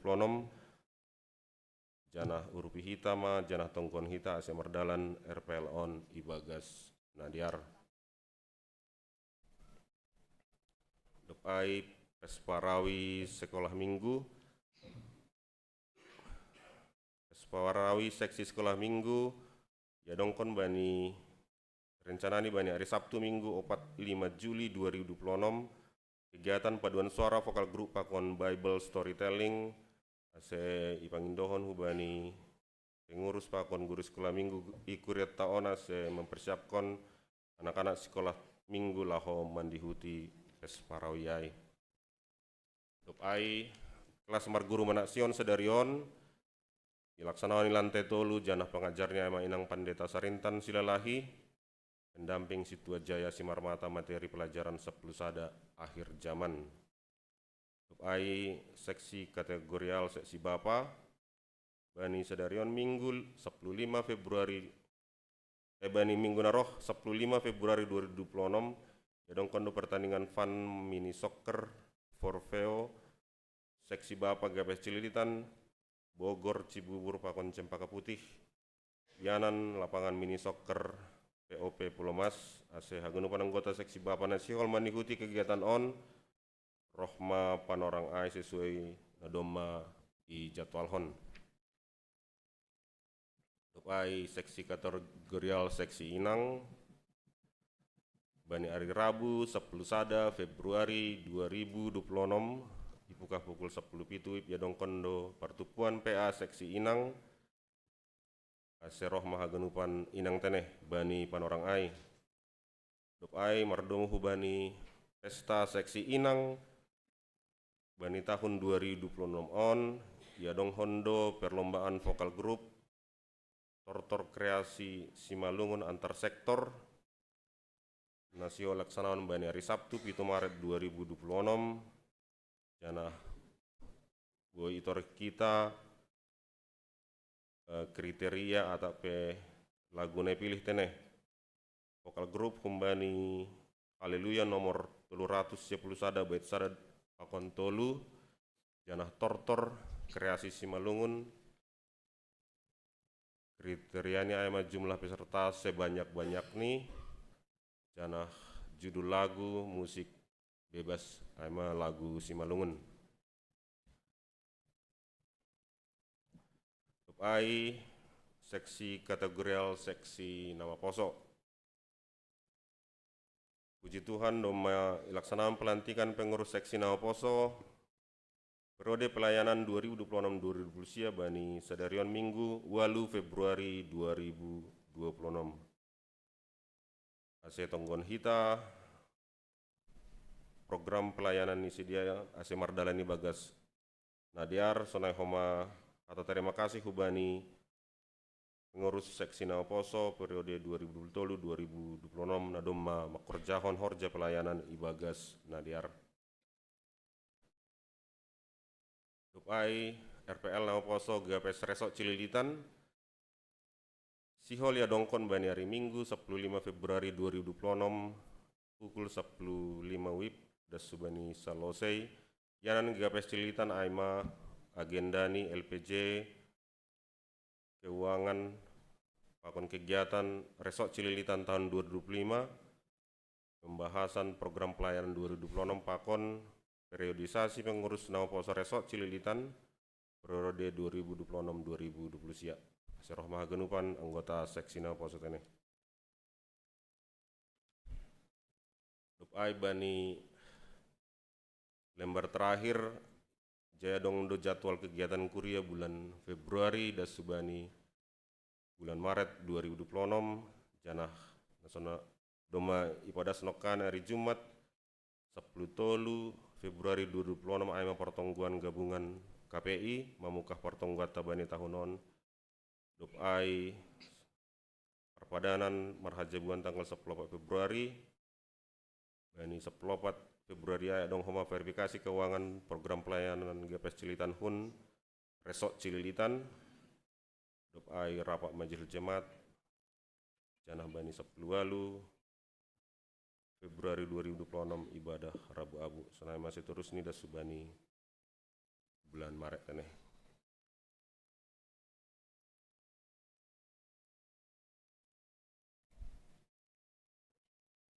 janah urupi hitama janah tongkon hita ase merdalan RPL on Ibagas Nadiar. Dopai Pesparawi sekolah minggu Pesparawi seksi sekolah minggu ya dongkon bani rencanani bani hari Sabtu Minggu 5 Juli 2026 kegiatan paduan suara vokal grup pakon Bible storytelling ase ipangindohon hubani pengurus pakon guru sekolah minggu ikuriat taon ase mempersiapkan anak-anak sekolah minggu laho mandihuti Pesparawiai. Dopai kelas marguru manaksion sedarion dilaksanakan di lantai tolu janah pengajarnya emang inang Pandeta Sarintan Silalahi pendamping Situa Jaya Simarmata materi pelajaran 10 sada akhir zaman. Dopai seksi kategorial seksi Bapa bani sedarion minggu 15 Februari bani minggu naroh 15 Februari 2026 ya dongkondo pertandingan fun mini soccer Forfeo seksi Bapa GKPS Cililitan Bogor Cibubur pakon Cempaka Putih Yanan lapangan mini soccer POP Pulau Mas ase hagunupan anggota seksi Bapa Nasihol mengikuti kegiatan on rohma panorang ai sesuai nadoma di jadwal hon. Dopai seksi kategorial seksi Inang bani hari Rabu 10 sada Februari 2026 dibuka pukul 10 pitu ya dongkondo pertupuan PA seksi Inang ase roh mahaganupan inang teneh bani panorang ai. Dopai mardomu hubani pesta seksi inang bani tahun 2026 on ya dong hondo perlombaan vokal grup tortor kreasi Simalungun antar sektor nasio laksanaan bani hari Sabtu 7 Maret 2026 jana boy itor kita kriteria atau pe lagu pilih teneh vokal grup kumbani Haleluya nomor 310 sada bait sada pakon tolu janah tortor kreasi Simalungun kriterianya ayam jumlah peserta sebanyak-banyak nih janah judul lagu musik bebas ayam lagu Simalungun. Ai seksi kategorial seksi Nama Poso. Puji Tuhan doma laksanaan pelantikan pengurus seksi Nama Poso periode pelayanan 2026-2020 bani sadarion minggu 8 Februari 2026. Ase tonggon hita program pelayanan isi dia ase mardalani Bagas Nadiar sonai homa atau terima kasih hubani pengurus seksi Nama Poso periode 2020-2026 nadoma makorjahon horja pelayanan Ibagas Nadiar. Dopai RPL Nama Poso GKPS Resok Cililitan Sihol ya dongkon bani hari Minggu 15 Februari 2026 pukul 10.05 WIB das subani salosei yanan GKPS Cililitan aima agenda ni LPJ keuangan pakon kegiatan Resort Cililitan tahun 2025, pembahasan program pelayanan 2026 pakon periodisasi pengurus nama poso Resort Cililitan periode 2026-2020 sia. Seroh mahagenupan anggota seksi nama poso tene. Dupai bani lembar terakhir jaya dong do jadwal kegiatan kuliah bulan Februari dan subani bulan Maret 2026 janah nasional doma ipada senokan hari Jumat 10 tolu Februari 2026 aima pertongguan gabungan KPI mamukah pertongguan tabani tahunon dopai perpadanan marhajabuan tanggal 10 Februari bani 10 Februari ya dong homa verifikasi keuangan program pelayanan GPS Cililitan Hun Resort Cililitan dopai rapat majelis jemaat janah bani 10 walu Februari 2026 ibadah Rabu Abu senai masih terus nih dah subani bulan Maret teneh.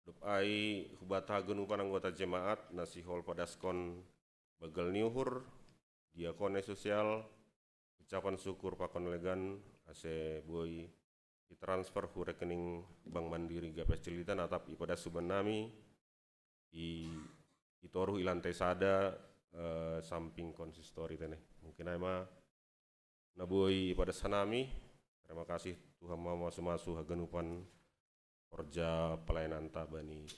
Dopai hubata genupan anggota jemaat nasihol padaskon bagal niuhur diakone sosial ucapan syukur pakon legan ase boy ditransfer hu rekening Bank Mandiri GPS Cililitan atap ipada suban nami itoruh ilantai sada samping konsistori tene mungkin ama naboy pada sanami terima kasih Tuhan mau masu hagenupan Orja pelayanan tabani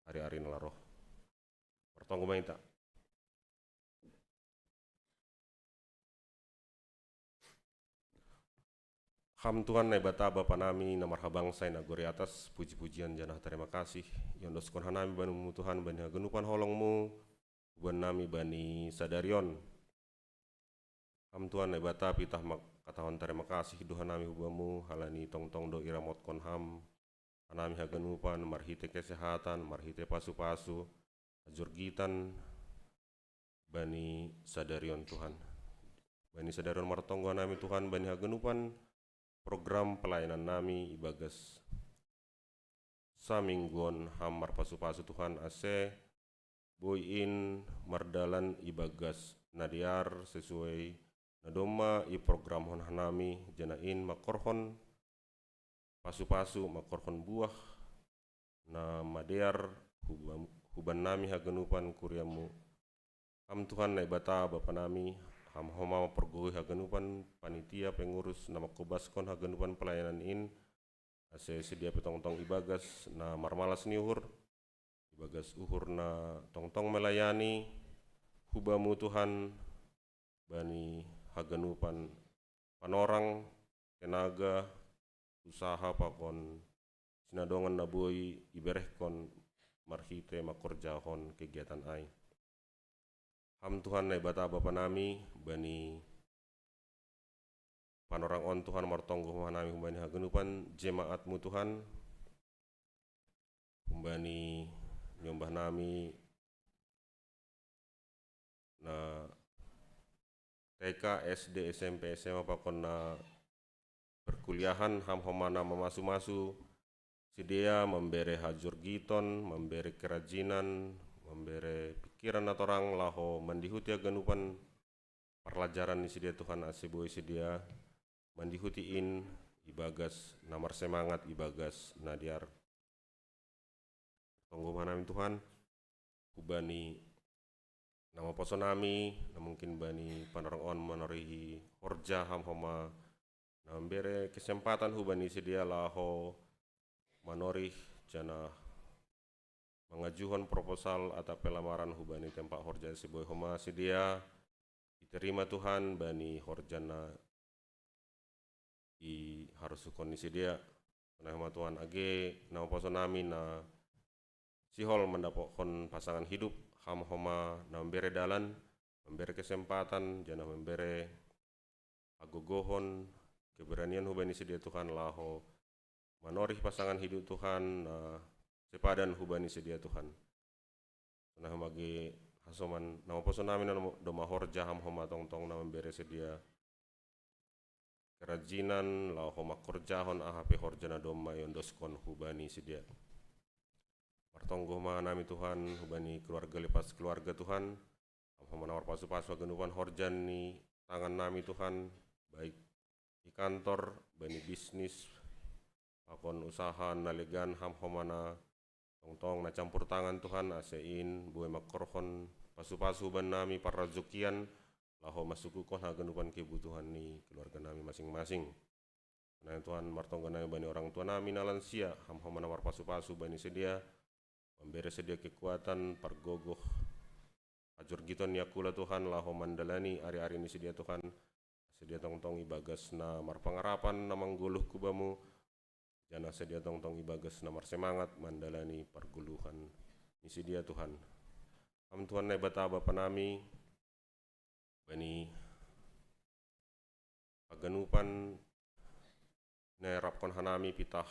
hari-hari nelaroh. Pertonggo mainta. Ham Tuhan nai bataba panami namar habangsa nagori atas puji-pujian janah terima kasih. Yondos kon hanami bani Tuhan bani hagenupan holongmu ban nami bani sadarion. Ham Tuhan nai bata pitah katahon terima kasih Tuhan nami hubamu halani tong-tong do iramot kon ham. Anami hagenupan marhite kesehatan, marhite pasu-pasu, ajurgitan bani sadarion Tuhan. Bani sadarion martonggo nami Tuhan bani hagenupan program pelayanan nami ibagas saminggon hamar pasu-pasu Tuhan ase boyin mardalan ibagas nadiar sesuai nadoma i program hon hanami janain makorhon pasu-pasu makorhon buah na madear huban nami hagenupan kuryamu ham Tuhan na ibata bapa nami ham homa pergui hagenupan panitia pengurus nama kobaskon hagenupan pelayanan in ase sedia petong-tong ibagas na marmalas niuhur ibagas uhur na tong-tong melayani hubamu Tuhan bani hagenupan panorang tenaga usaha pakon sinadongan naboy iberehkon marhite makorjahon kegiatan ai. Ham Tuhan na ibata bapa nami bani panorang on Tuhan martonggo nami humbani hagenupan jemaatmu Tuhan humbani nyombah nami na TK, SD, SMP, SMA pakon na perkuliahan ham homana memasu-masu sedia memberi hajur giton, memberi kerajinan, memberi pikiran atau orang laho mendihuti agenupan pelajaran di sedia Tuhan asiboi sedia mendihutiin ibagas namar semangat ibagas nadiar tunggu mana Tuhan kubani nama poso nami na mungkin bani panorang on menorihi horja ham homa nambere kesempatan hubani sedia laho manorih jana mengajukan proposal atau pelamaran hubani tempat horja sebuah homa sedia diterima Tuhan bani horjana i harus kondisi dia nah homa Tuhan age nama poso nami na sihol mendapatkan pasangan hidup ham homa nambere dalan memberi kesempatan jana memberi agogohon keberanian hubani sedia Tuhan laho manorih pasangan hidup Tuhan sepadan hubani sedia Tuhan nah magi hasoman nama poso nami na doma horja ham homa tong-tong na memberi sedia kerajinan lau homa korjahon ahape horjana doma yondoskon hubani sedia. Martonggo nami Tuhan hubani keluarga lepas keluarga Tuhan. Menawar pasu-pasu genupan horjan ni tangan nami Tuhan, baik di kantor, bani bisnis, akon usaha nalegan ham homana tong na campur tangan Tuhan asein buai makorhon pasu-pasu ban nami parazukian laho masuku kon ha genupan kebutuhan ni keluarga nami masing-masing. Nah Tuhan martonggo nami bani orang tua nami na lansia ham homana war pasu-pasu bani sedia memberi sedia kekuatan pargogoh ajur giton yakula Tuhan laho mandalani ari-ari ini sedia Tuhan sedia tong-tong ibagas na marpangarapan na mangguluh kubamu jana sedia tong-tong ibagas na marsemangat mandalani parguluhan ini sedia Tuhan. Am Tuhan na bataba panami bani paganupan na rapkon hanami pitah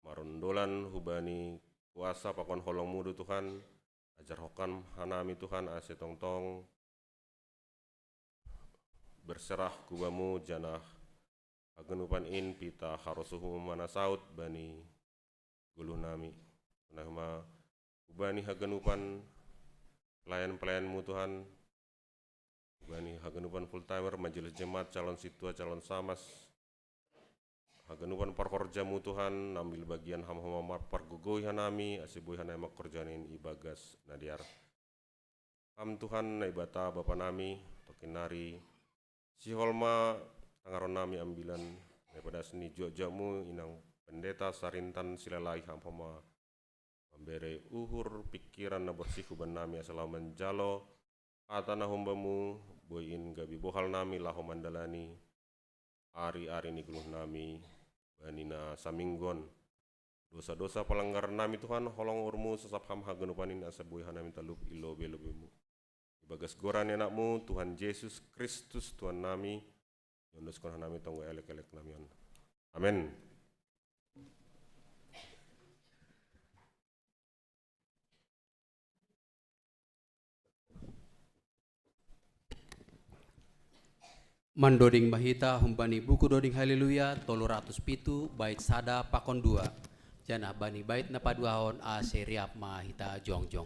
marundolan hubani kuasa pakon holong mudu Tuhan. Ajar hokan hanami Tuhan ase tong-tong berserah kubamu janah agenupan in pita harosuhu mana saut bani guluh nami. Nah ma kubani hagenupan pelayan-pelayanmu Tuhan, kubani hagenupan full timer majelis jemaat calon situa calon samas hagenupan parkorjamu Tuhan, ambil bagian ham-hama pargogoi hanami, asibui hanai makorjanin ibagas nadiar. Ham Tuhan na ibata Bapa nami, tokinari, si holma tangaron nami ambilan, daripada seni jamu inang pendeta sarintan silalai ham-hama, memberi uhur pikiran na bersih kuban nami asal menjalo, atana humbamu, boyin gabi bohal nami laho mandalani, ari-ari ni guluh nami banina saminggon dosa-dosa pelanggaran nami Tuhan holong urmu sesap ham hagenupanin asabuy hanami talup ilo belubemu ibagas goran enakmu Tuhan Yesus Kristus Tuhan nami yondoskon hanami tonggo elek-elek namion amin. Mandoding mahita humbani buku doding haleluya 307 bait sada pakon 2 jana bani bait na paduahon a seriap mahita jongjong.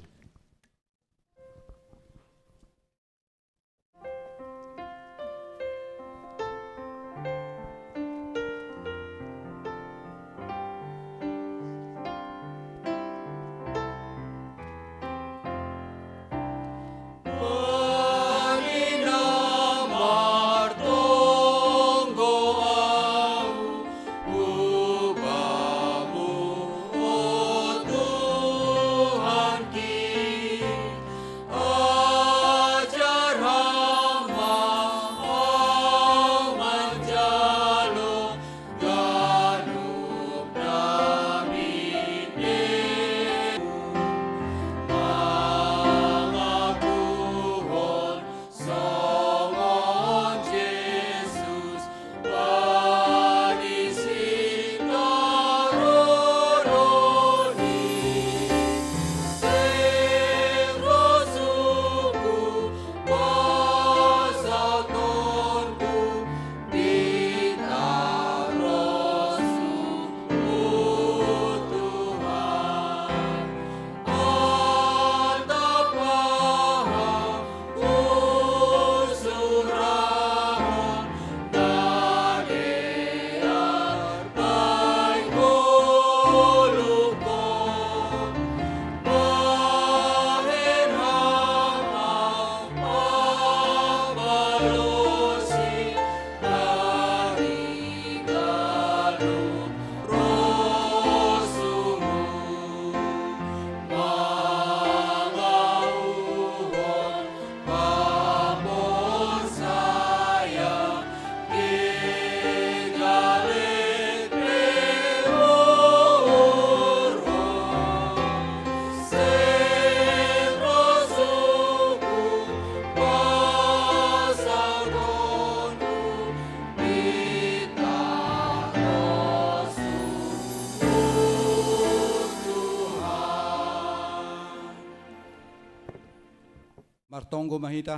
Martonggo mahita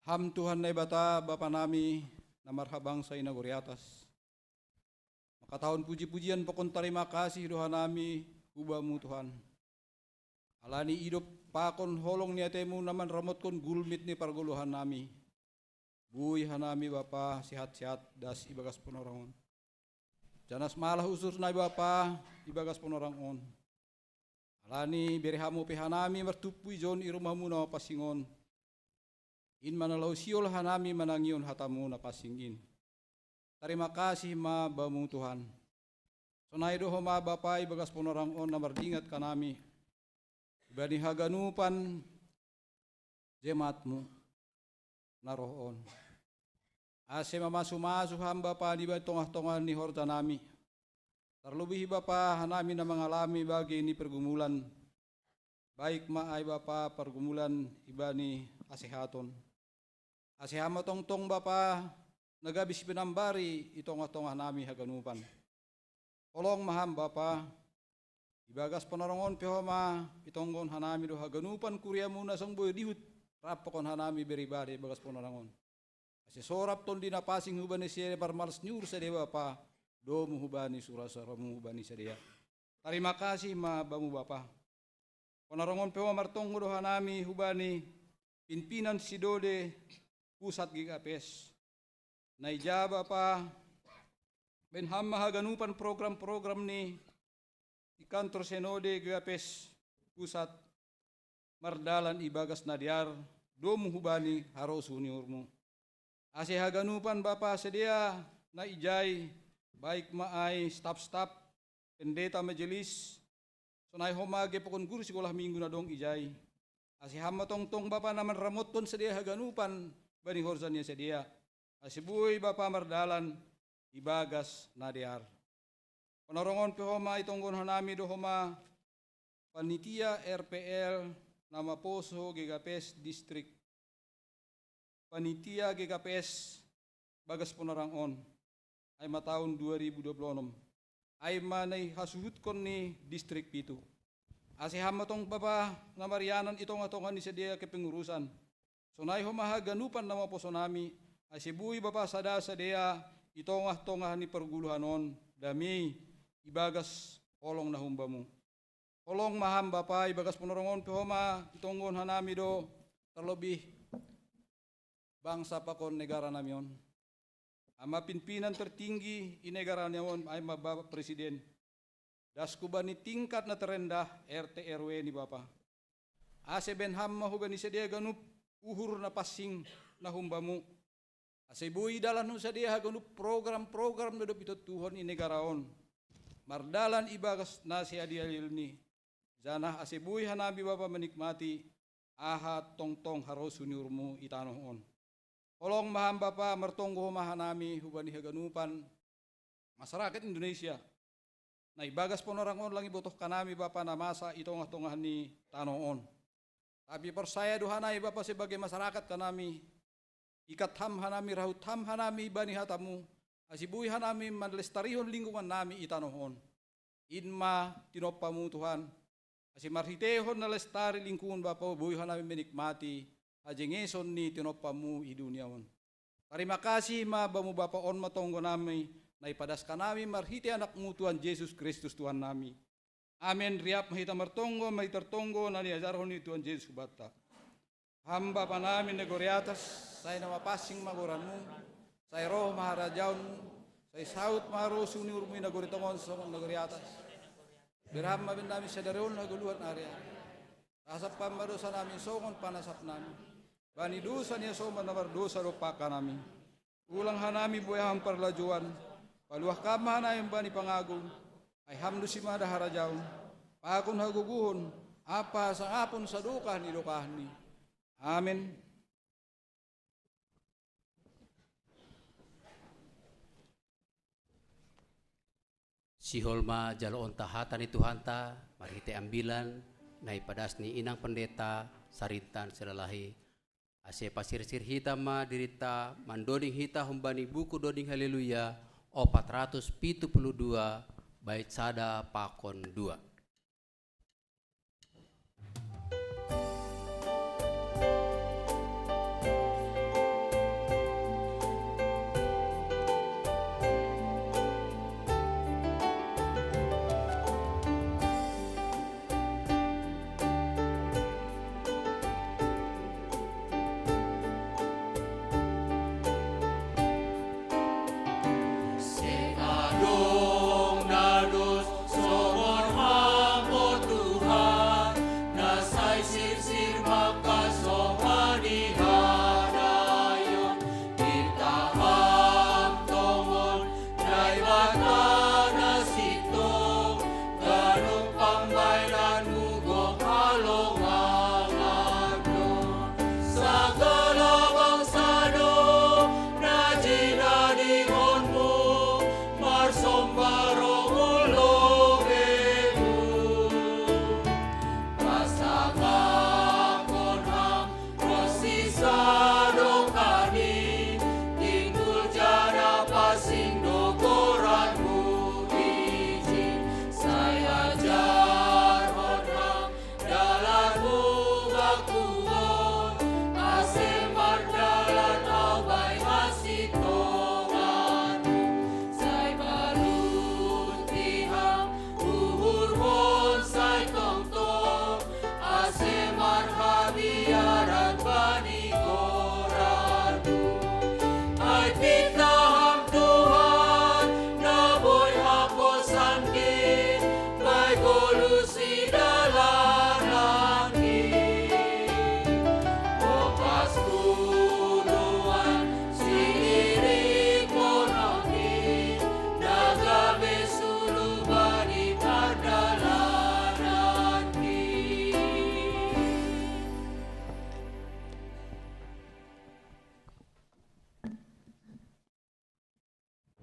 Ham Tuhan na ibata Bapa nami na marhabang sa inaguriatas. Makatahon puji-pujian pakon terima kasih doa nami hubamu Tuhan. Alani hidup pakon holong ni atemu naman ramot kon gulmit ni parguluhan nami. Buy hanami Bapa sehat-sehat das ibagas ponorangon. Janas malah usur na Bapa ibagas ponorangon. Alani berehamu pehanami mertupui jon irumamu na pasingon. In manalaw siol hanami manangion hatamu na pasingin. Terima kasih ma bamu Tuhan. Sonay doho ma Bapa ibagas ponorangon na mardingat kanami. Ibani haganupan jemaatmu naroon. Ase mamasu-masu hamba pa di ba tongah-tongah ni horta nami. Terlebih Bapa hanami na mengalami bagi ini pergumulan. Baik ma ay Bapa pergumulan ibani asehaton. Asehama tong-tong Bapa nagabis pinambari itongah-tongah nami haganupan. Tolong maham Bapa ibagas panarongon pihoma itonggon hanami do haganupan kurya muna sang boy dihut rapakon hanami beribadi bagas panarongon. Asi sorap ton dinapasing hubani siya parmalas nyur sa dewa pa do muhubani surasara muhubani sa dia. Terima kasih ma bamu Bapa. Panarongon pihoma martong do hanami hubani pinpinan sidode pusat GKPS. Naijaba pa benham mahaganupan program-program ni di kantor senode GKPS pusat mardalan ibagas nadiar domu hubani haros uniurmu. Ase haganupan Bapa sedia na ijay baik maay staf-staf pendeta majelis sonay homage pokon guru sekolah minggu na dong ijay. Ase hama tong-tong Bapa naman ramot ton sedia haganupan bani horzannya sedia. Ase buhay Bapa mardalan ibagas nadiar. Panarongon pihoma itonggon hanami dohoma panitia RPL nama Poso GKPS District. Panitia GKPS bagas ponarangon ay matahun 2026 ay manay hasuhut kon ni distrik pitu. Ase hamatong Bapa nga marianan itong atongan ni sedia kepengurusan. Sonay humahaganupan nama poso nami ay sibuhi Bapa sada sedia itong ni perguluhanon dami ibagas kolong na humbamu. Kolong maham Bapa ibagas ponarangon pihoma itonggon hanami do terlebih bangsa pakon negara namion. Ama pimpinan tertinggi i negara namion ay Bapak Presiden. Daskuba ni tingkat na terendah RT RW ni Bapa. Ase benham mahuba ni sedia ganup uhur na pasing na humbamu. Ase bui dalan hu sedia ganup program-program na dopito Tuhan i negaraon. Mardalan ibagas nasi adialil ni. Zanah ase bui hanabi Bapa menikmati aha tong-tong haros uniurmu itanoon. Tolong maham Bapa mertonggo mahanami hubani haganupan masyarakat Indonesia. Na ibagas ponorangon lang ibutoh kanami Bapa na masa itongah-tongah ni tanoon. Tapi persaya duhanay Bapa sebagai masyarakat kanami ikat ham hanami rahut ham hanami bani hatamu asibuhi hanami manlestarihon lingkungan nami itanoon. Inma tinopamu Tuhan. Asi marhitehon na lestari lingkungan Bapa buhi hanami menikmati ajengeson ni tinopamu i duniaon. Terima kasih ma bamu Bapa on matonggo nami na ipadaskan nami marhiti anakmu Tuhan Yesus Kristus Tuhan nami. Amin. Riap mahita martonggo mahitertonggo na niajarhon ni Tuhan Yesus bata. Hamba pa namin negoriatas say na mapasing magoranmu say roh maharajaonmu say saut maharosu ni urmi nagoritongon sa negoriatas. Berham mabin namin sa dareon naguluhan area. Kasap pamadosa namin songon panasap namin. Bani dosa niya soman na dosa rupaka namin. Ulang hanami buayahang parlajuan. Paluah kama na yung bani pangagong. Ay hamdo si mada harajaon. Pakon haguguhon. Apa sa apon sa dukah ni dukah ni. Amen. Si holma jaloon tahatan itu hanta marhite ambilan naipadas ni inang pendeta sarintan selalahi ase pasir-sir hita ma dirita mandoding hita humbani buku doding haleluya 472 bait sada pakon 2.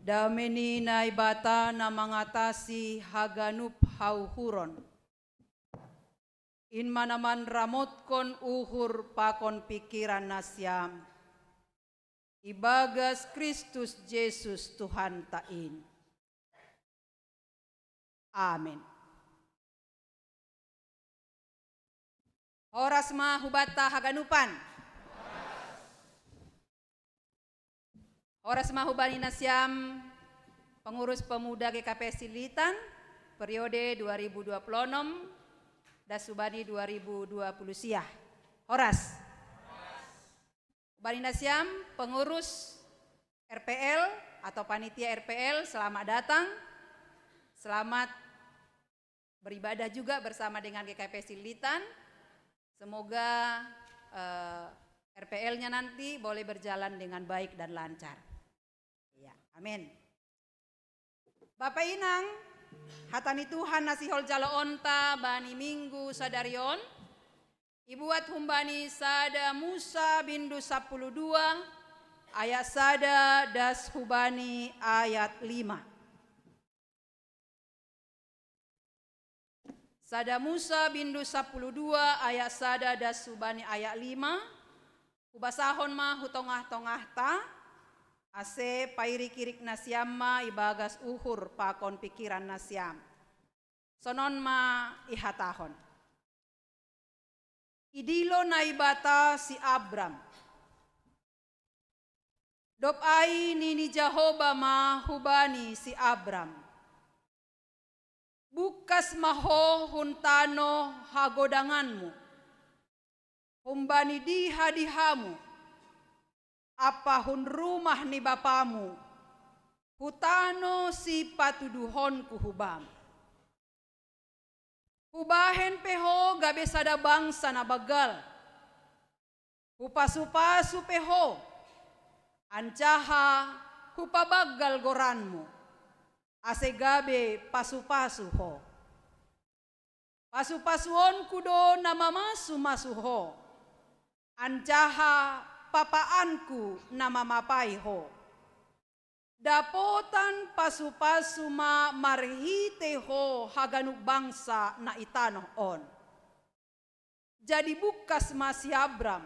Dameni naibata na mangatasi haganup hauhuron. In manaman ramotkon uhur pakon pikiran nasyam. Ibagas Kristus Yesus Tuhan tain. Amin. Horas mahubata haganupan. Horas mahubani nasyam pengurus pemuda GKP Cililitan periode 2026 dasubani 2020 siah. Horas. Bani nasyam pengurus RPL atau panitia RPL selamat datang. Selamat beribadah juga bersama dengan GKP Cililitan. Semoga RPL-nya nanti boleh berjalan dengan baik dan lancar. Ya, amin. Bapak Inang, hatani Tuhan nasihol jalo onta bani minggu sadarion. Ibuat humbani sada Musa bindu 12 ayat sada das hubani ayat 5. Sada Musa bindu 12 ayat sada das subani ayat 5. Ubasahon mah hutongah-tongah ta. Ase pairi kirik nasyam ma ibagas uhur pakon pikiran nasyam. Sonon ma ihatahon. Idilo naibata si Abram. Dop ai nini Jehoba ma hubani si Abram. Bukas maho huntano hagodanganmu. Humbani diha-dihamu. Apa hun rumah ni bapamu. Hutano si patuduhonku hubam. Hubahen peho gabe sada bangsa na bagal. Hupasu-pasu peho. Ancaha hupabagal goranmu. Ase gabe pasu-pasu ho. Pasu-pasuon kudo nama masu-masu ho. Ancaha papaanku nama mapai ho. Dapotan pasu-pasu ma marhite ho haganuk bangsa na itanoh on. Jadi bukas masih Abram.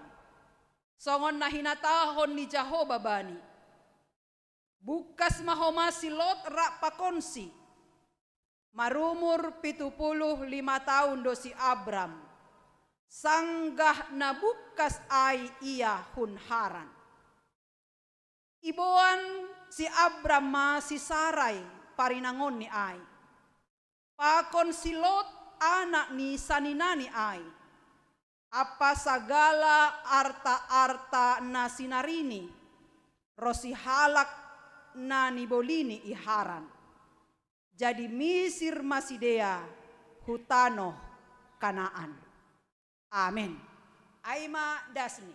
Songon na hinatahon ni Jehoba bani. Bukas mahomasi Lot rak pakonsi. Marumur 75 tahun dosi Abram. Sanggah na bukas ai ia hunharan. Iboan si Abram masih sarai parinangon ni ai. Pakon si Lot anak ni saninani ai. Apa sagala arta-arta na sinarini. Rosi halak na nibolini iharan. Jadi Misir Masidea hutano Kanaan. Amin. Aima dasni.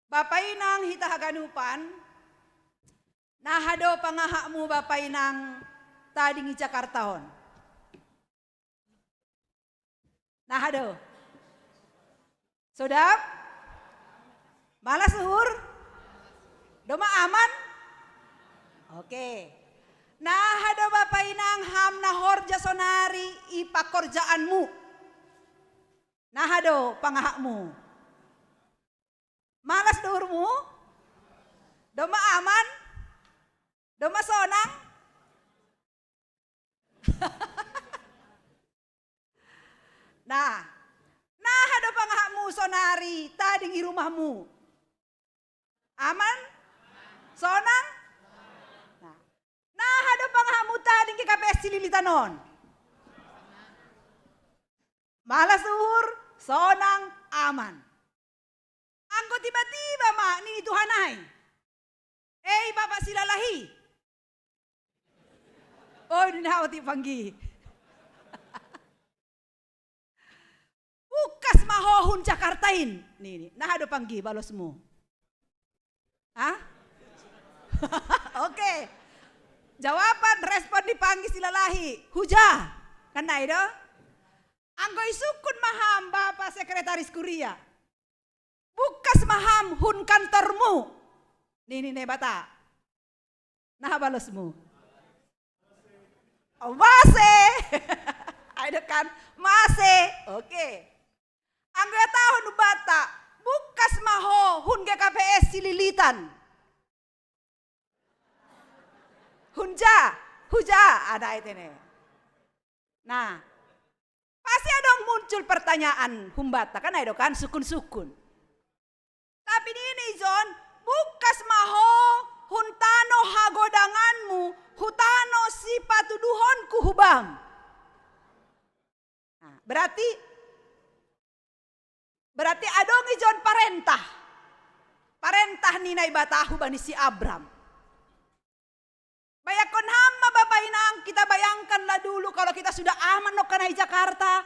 Bapak Inang hita haganupan. Nahado pangahakmu Bapak Inang tadi ngi Jakartaon. Nahado. Sodap? Malah suhur? Doma aman? Oke. Nah, ada Bapak Inang ham na horja sonari ipakorjaanmu. Nah, ada pangahakmu. Malas duhurmu? Doma aman? Doma sonang? Nah, ada pangahakmu sonari tadi di rumahmu. Aman? Sonang? Nah, ada panghamu tadi ke KPS Cililitanon. Malas suhur, sonang, aman. Angko tiba-tiba mak, ni Tuhanai. Bapak silalahi. Oh, ini hawati panggi. Bukas mahohun Jakartain. Nih, nah ada panggi balosmu. Hah? Oke. Jawaban respon dipanggil silalahi. Hujah. Kan na itu? Anggo isukun maham Bapak Sekretaris Kuria. Bukas maham hun kantormu. Nih bata. Nah balosmu? Oh, masih. Ada kan? Masih. Oke. Angga tahun bata. Bukas maho hun GKPS Cililitan. Huja ada itu nih. Nah, pasti ada muncul pertanyaan humbata kan ada kan sukun-sukun. Tapi ini John, bukas maho huntano hagodanganmu, hutano si patuduhonku hubam. Nah, berarti adongi John parentah ninai batahu bani si Abram. Bayakon hama Bapak Inang, kita bayangkanlah dulu kalau kita sudah aman no kanai Jakarta,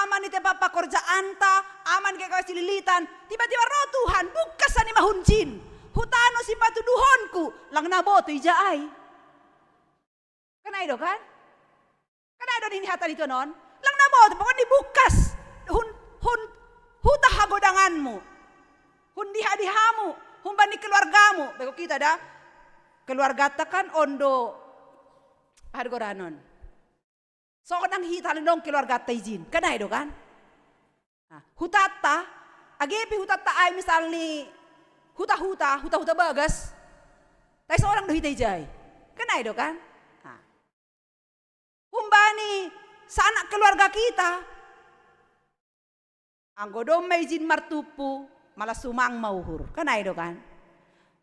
aman di tempat pekerjaan ta, aman ke Cililitan, tiba-tiba roh Tuhan bukas ani mahuncin, hutano si patuduhonku, lang naboto ijaay. Kanai do kan? Kanai do ini hatan itu non, lang naboto pokoknya dibukas, hutah hagodanganmu, dihamu, bani keluargamu, bego kita dah. Keluarga kan ondo hargoranon. So nang hitalin dong keluarga izin. Kana itu kan? Nah, hutata, agepi hutata ay misalnya huta bagas. Tay seorang do hitay. Kana itu kan? Nah. Humbani sa anak keluarga kita. Anggodom may izin martupu, malah sumang mauhur. Kana itu kan?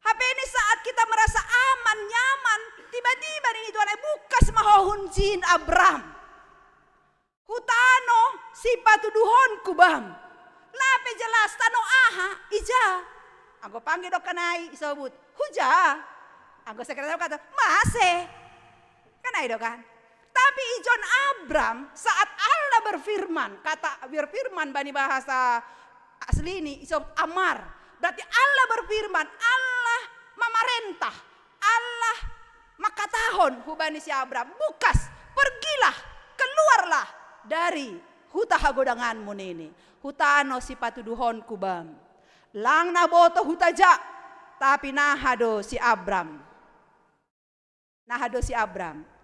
HP ini saat kita merasa aman, nyaman, tiba-tiba ini Tuhan bukas mahohun jin Abram. Hutano si patuduhon kubam. Lape jelas tano aha ija. Aku panggil dok kanai disebut huja. Aku sekretariat kata masih. Kanai dok kan. Tapi ijon Abram saat Allah berfirman bani bahasa asli ini isom amar. Berarti Allah berfirman, Allah memerintah, Allah makatahon hubani si Abram, bukas, pergilah, keluarlah dari huta hagodanganmu ini. Hutano si patuduhon kubam. Lang naboto hutaja, tapi nahado si Abram.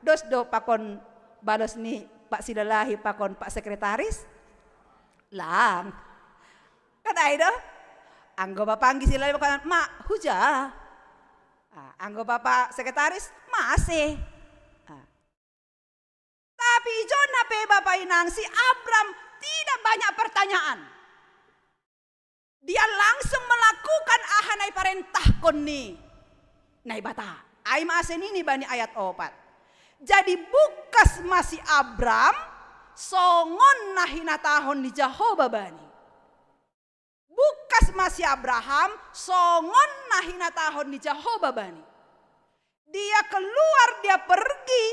Dos do pakon balos ni Pak Sidalahi pakon Pak Sekretaris. Lang. Kan ada? Anggo bapak anggi sila mak huja. Anggo bapak sekretaris masih. Tapi Jona pe Bapak Inang si Abram tidak banyak pertanyaan. Dia langsung melakukan ahanai perintah koni. Nai bata. Ai masen ini bani ayat 4. Jadi bukas masih Abram songon nahina tahun di Jehovah bani. Bukas masih Abraham, songon nahina tahun di Jehovah bani. Dia keluar, dia pergi.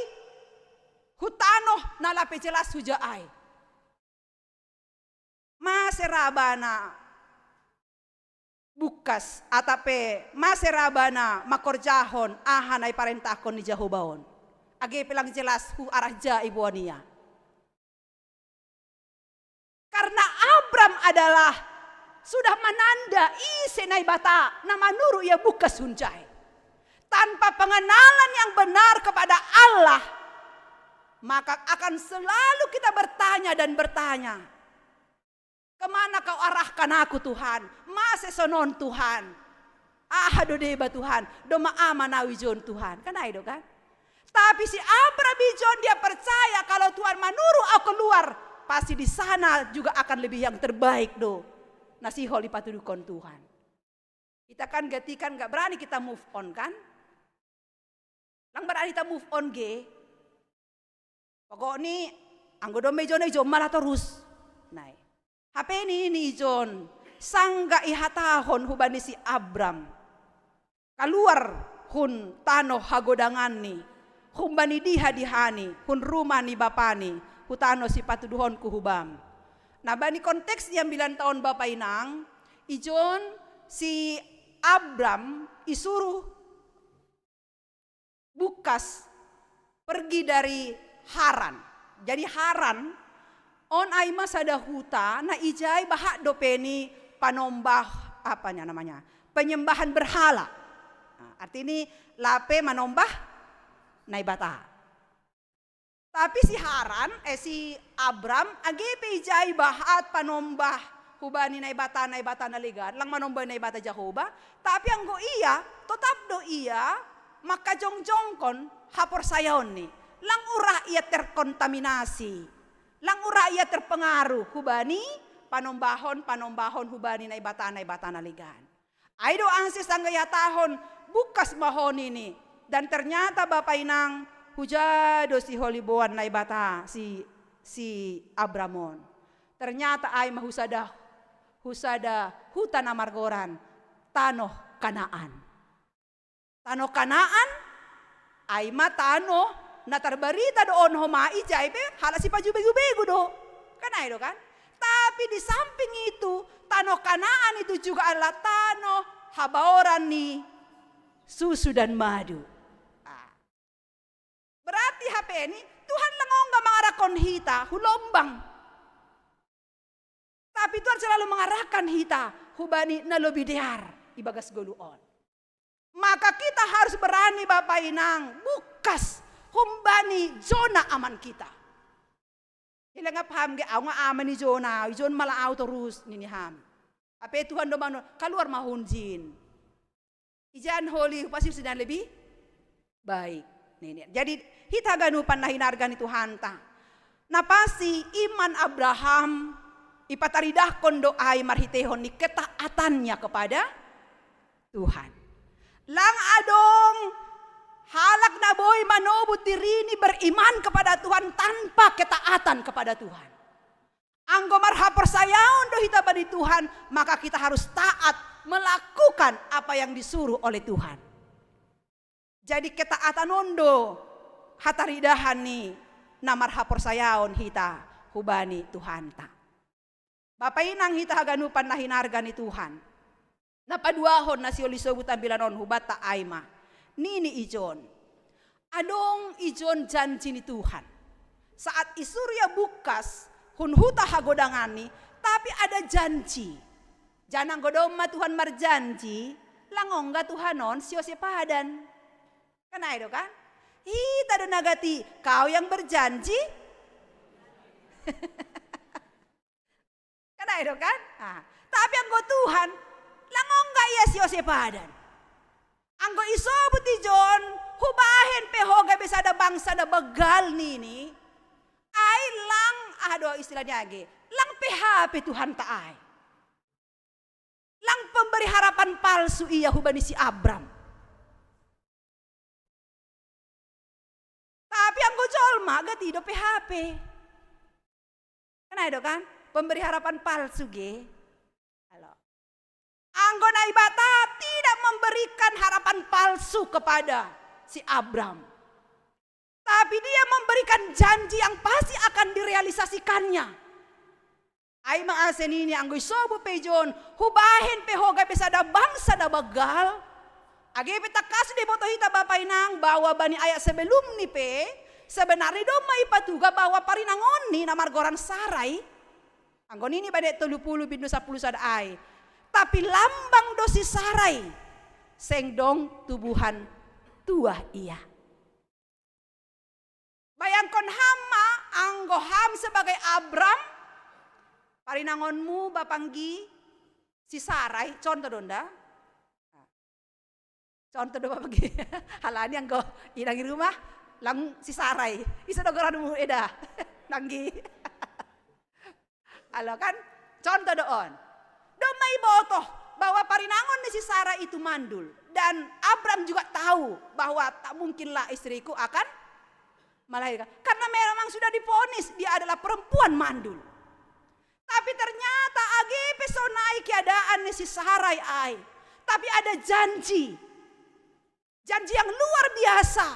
Hutano nalape jelas hujaai. Maserabana bukas atape maserabana makorjahon ahanay parentahkon ni Jehovahon. Age pelang jelas hu arahja ibuania. Karena Abram adalah sudah menanda isenay bata na manuru ia bukas huncai. Tanpa pengenalan yang benar kepada Allah, maka akan selalu kita bertanya dan bertanya, kemana kau arahkan aku Tuhan? Masa sonon Tuhan? Do deba Tuhan, do maamanawi jon Tuhan. Kan itu kan? Tapi si Abram Jon dia percaya kalau Tuhan manuru aku keluar, pasti di sana juga akan lebih yang terbaik do. Nasihol dipatudukon Tuhan. Kita kan gatikan gak berani kita move on kan? Lang berani kita move on ge. Pokoknya anggodo mejon malah terus. Nah, HP ini Jon sangga ihatahon hubani si Abram. Keluar hun tano hagodangan ni. Humbani dihani, hun rumah ni bapani, hutano si patuduhon kuhubam. Nah bani konteks yang 9 tahun Bapak Inang, Ijon si Abram isuruh bukas pergi dari Haran. Jadi Haran on aima sada huta na ijai bahak dopeni panombah apanya namanya penyembahan berhala. Nah, arti ini lape manombah naibata. Tapi si Haran, si Abram, agepe jay bahat panombah hubani naibata naligan, lang manombah naibata Jehovah. Tapi ang go iya, tetap do iya, maka jongjongkon hapor sayon ni. Lang ura iya terkontaminasi, lang ura iya terpengaruh hubani panombahon hubani naibata naligan. Aido angsis ang gayatahon bukas mahon ini. Dan ternyata Bapak Inang hujado si holiboan naibata si Abramon. Ternyata ay mahusada hutan amargoran tanoh Kanaan. Tanoh Kanaan ay matano na terbarita doon homai jaibe hala si pajubego do. Kanay do kan? Tapi di samping itu tanoh Kanaan itu juga adalah tanoh habaoran ni susu dan madu. Berarti HP ini Tuhan langongga mengarahkan hita hulombang. Tapi Tuhan selalu mengarahkan hita hubani na lebih dear ibagas goluon. Maka kita harus berani Bapak Inang bukas humbani zona aman kita. Hila nga paham ge nga aman ni zona, zona malaaw terus nini ham. Apa Tuhan domano keluar mahunjin. Ijan holy pasti sudah lebih baik. Jadi hita ganupan na hinargan itu hanta. Napasi iman Abraham ipataridah kondo ay marhitehon ni ketaatannya kepada Tuhan. Lang adong halak na boy manobut diri ni beriman kepada Tuhan tanpa ketaatan kepada Tuhan. Anggo marhapor sayaon do hita badi Tuhan, maka kita harus taat melakukan apa yang disuruh oleh Tuhan. Jadi ketaatan ondo hataridahan ni namar hapor sayaon hita hubani Tuhan ta. Bapak Inang hita haganupan na hinarga ni Tuhan. Napaduahon na si olisobutan bilanon hubata aima. Nini ijon. Adong ijon janji ni Tuhan. Saat isurya bukas hunhuta hagodangani tapi ada janji. Janang godoma Tuhan marjanji langongga Tuhanon siose padan. Kan itu kan? Hita do nagati, kau yang berjanji. Kan itu kan? Nah, tapi anggo Tuhan, langong gak iya siose padan. Anggo isobut ijon, hubahen pehoga bisa ada bangsa ada begal nini. Ay lang, istilahnya age, lang PHP Tuhan taay. Lang pemberi harapan palsu iya hubani si Abram. Tapi anggo jolma gak tidak PHP. Kan itu kan? Pemberi harapan palsu ge. Halo. Anggo naibata tidak memberikan harapan palsu kepada si Abram. Tapi dia memberikan janji yang pasti akan direalisasikannya. Ay maasen ini anggo isobu pejon hubahin pehoga bisa ada bangsa da bagal. Age pita kasu di boto hita Bapak Inang bahwa bani ayat sebelum ni pe sebenarnya do mai patuga bahwa parinangon ni namargoran sarai. Anggon ini badai 30 bindu 10 sad ay. Tapi lambang dosi sarai sengdong tubuhan tua iya. Bayangkon hama anggo ham sebagai Abram parinangonmu bapanggi si sarai contoh donda. Contoh do bapanggi halani anggo inangi rumah lang si sarai isa dogoranmu eda nanggi. Halo kan contoh doon. Domai botoh bahwa parinangon ni si Sarah itu mandul dan Abram juga tahu bahwa tak mungkinlah istriku akan melahirkan karena memang sudah diponis dia adalah perempuan mandul. Tapi ternyata age pesonai keadaan ni si Sarai ai. Tapi ada janji. Janji yang luar biasa.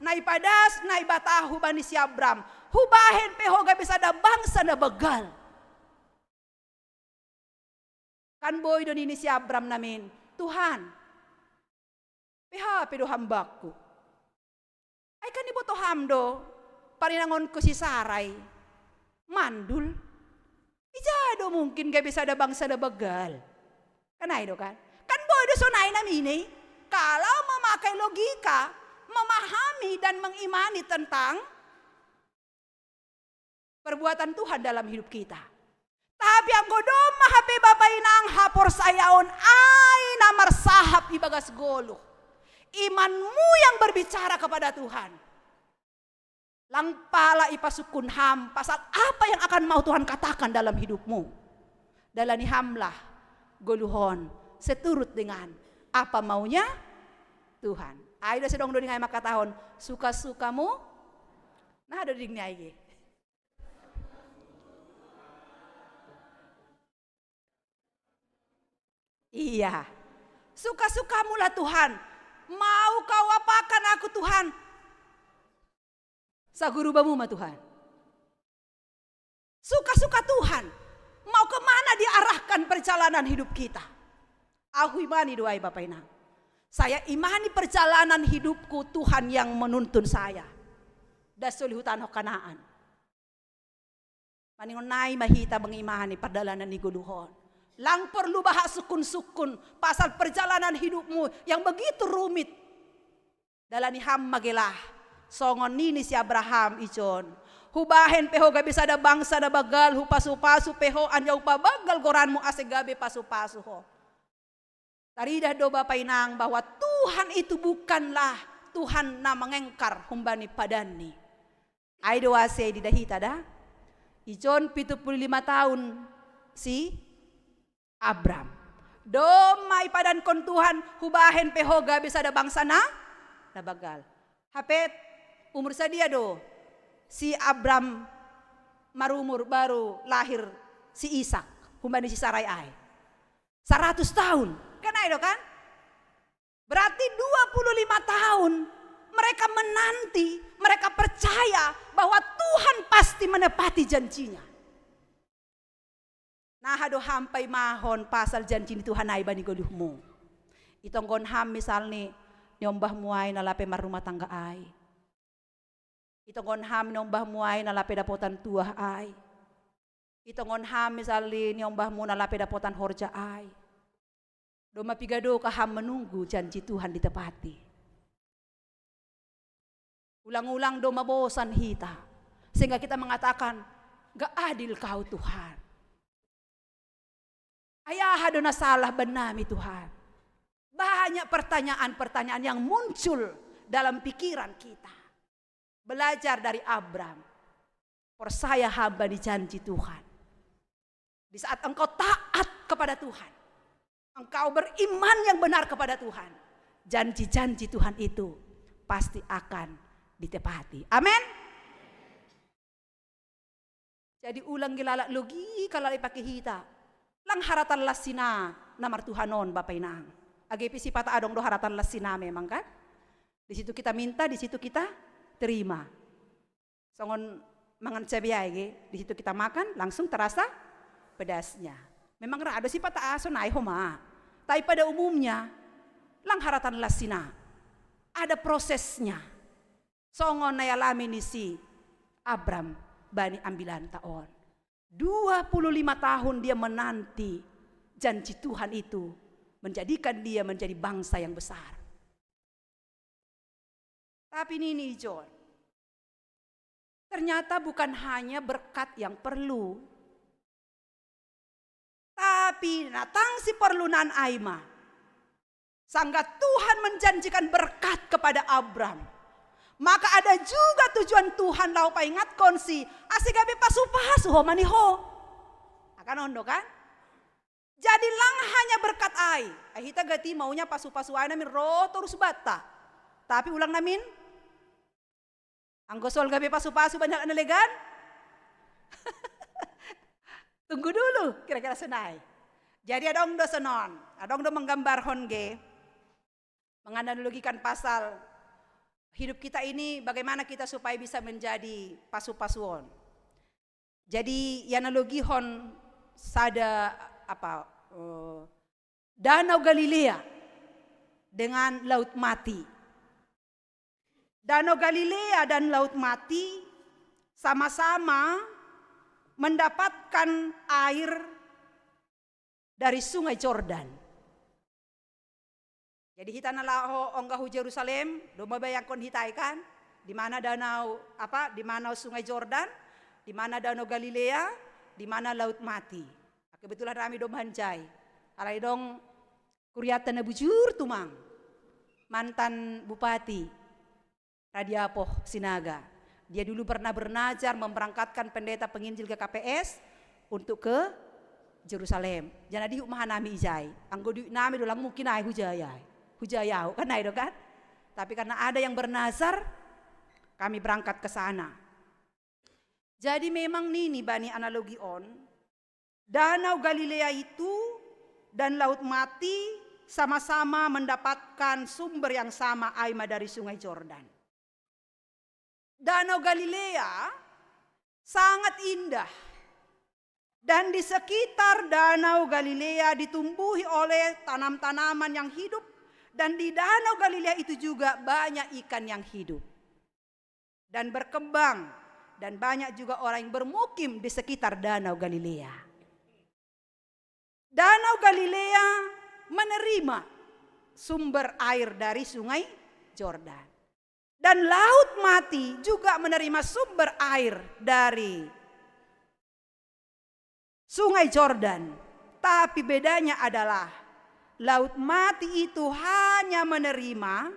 Nai padas, nai batahu bani si Abram. Hubahen pehoga bisa ada bangsa na begal. Kan boy don ini si Abram namin. Tuhan. PHP do hambaku. Ay kan ibo to hamdo. Parinangon ko si Sarai. Mandul. Ijado mungkin gak bisa ada bangsa na begal. Kan ay do kan? Kan boy do sonay namin eh. Kalau memakai logika, memahami dan mengimani tentang perbuatan Tuhan dalam hidup kita. Tapi ang godoma hape babay nang hapor sayaon ay namarsahap ibagas golo. Imanmu yang berbicara kepada Tuhan. Langpala ipasukun ham pasal apa yang akan mau Tuhan katakan dalam hidupmu. Dalani hamlah goluhon seturut dengan apa maunya Tuhan. Ayo sedong do dengan makatahon suka-sukamu nah do ding niai. Iya. Suka-sukamu lah Tuhan. Mau kau apakan aku Tuhan? Sagurubamu mah Tuhan. Suka-suka Tuhan. Mau kemana diarahkan perjalanan hidup kita? Aku imani doai Bapak Inang. Saya imani perjalanan hidupku Tuhan yang menuntun saya. Dasuli hutan hokanaan. Maningonai mahita mengimani perjalanan ni guluhon. Lang perlu bahas sukun-sukun pasal perjalanan hidupmu yang begitu rumit. Dalani ham magelah. Songon nini si Abraham ijon. Hubahen peho gabi sada bangsa da bagal hupasu-pasu peho anja upabagal goranmu ase gabi pasu-pasu ho. Taridah do Bapak Inang bahwa Tuhan itu bukanlah Tuhan na mengengkar humbani padani. Aido ase di dahita dah. Ijon 75 tahun si Abram. Domai padan kon Tuhan hubahen peho gabi sada bangsa na bagal. Hapet umur sadia do si Abram marumur baru lahir si Ishak humbani si Sarai ai 100 tahun kan ayo kan berarti 25 tahun mereka menanti, mereka percaya bahwa Tuhan pasti menepati janjinya. Nah hado hampai mahon pasal janji Tuhan ai bani goluhmu itonggon ham misalnya nyombah muai nalape marumah tangga ai. Itongon ham nyombah muai nalape dapotan tuah ai. Itongon ham misali nyombah mu nalape dapotan horja ai. Doma pigado ka ham menunggu janji Tuhan ditepati. Ulang-ulang doma bosan hita. Sehingga kita mengatakan, gak adil kau Tuhan. Ayah dona salah benami Tuhan. Banyak pertanyaan-pertanyaan yang muncul dalam pikiran kita. Belajar dari Abram. Percaya hamba di janji Tuhan. Di saat engkau taat kepada Tuhan. Engkau beriman yang benar kepada Tuhan. Janji-janji Tuhan itu pasti akan ditepati. Amin. Jadi ulang gilalak logi kalau dipakai hita. Lang haratan lasina namar Tuhanon Bapak Inang. Agi pisi pata adong do haratan lasina memang kan. Di situ kita minta, di situ kita terima. Songon mangan cabai di situ kita makan langsung terasa pedasnya. Memang ada sifat aso naik homa. Tapi pada umumnya lang haratan lasina ada prosesnya. Songon nayalami ni si Abram bani ambilan taon. 25 tahun dia menanti janji Tuhan itu menjadikan dia menjadi bangsa yang besar. Tapi ini John, ternyata bukan hanya berkat yang perlu. Tapi natang si perlunan aima. Sangga Tuhan menjanjikan berkat kepada Abram. Maka ada juga tujuan Tuhan lau paingat konsi. Asigabe pasu-pasu ho maniho. Akan ondo kan? Jadi lang hanya berkat ai. Ahita gati maunya pasu-pasu ai namin ro terus bata. Tapi ulang namin. Anggosol gabe pasu-pasu banyak analegan. Tunggu dulu kira-kira senai. Jadi adong do senon. Adong do menggambar honge. Menganalogikan pasal hidup kita ini bagaimana kita supaya bisa menjadi pasu-pasuon. Jadi analogi hon sada apa Danau Galilea dengan Laut Mati. Danau Galilea dan Laut Mati sama-sama mendapatkan air dari Sungai Jordan. Jadi kita nalaho onggahu Jerusalem, do mabayangkon hitai kan? Di mana di mana Sungai Jordan, di mana Danau Galilea, di mana Laut Mati. Kebetulan kami dong hancai. Alai dong kuriatan na bujur tumang. Mantan Bupati Radiapoh Sinaga. Dia dulu pernah bernajar memberangkatkan pendeta penginjil ke KPS untuk ke Jerusalem. Jadi mahanami ijai. Anggo di nami dolang mungkin ai hujayau kan ai do kan. Tapi karena ada yang bernazar, kami berangkat ke sana. Jadi memang nini bani analogi on, Danau Galilea itu dan Laut Mati sama-sama mendapatkan sumber yang sama aima dari Sungai Jordan. Danau Galilea sangat indah. Dan di sekitar Danau Galilea ditumbuhi oleh tanam-tanaman yang hidup. Dan di Danau Galilea itu juga banyak ikan yang hidup. Dan berkembang. Dan banyak juga orang yang bermukim di sekitar Danau Galilea. Danau Galilea menerima sumber air dari Sungai Jordan. Dan Laut Mati juga menerima sumber air dari Sungai Jordan. Tapi bedanya adalah Laut Mati itu hanya menerima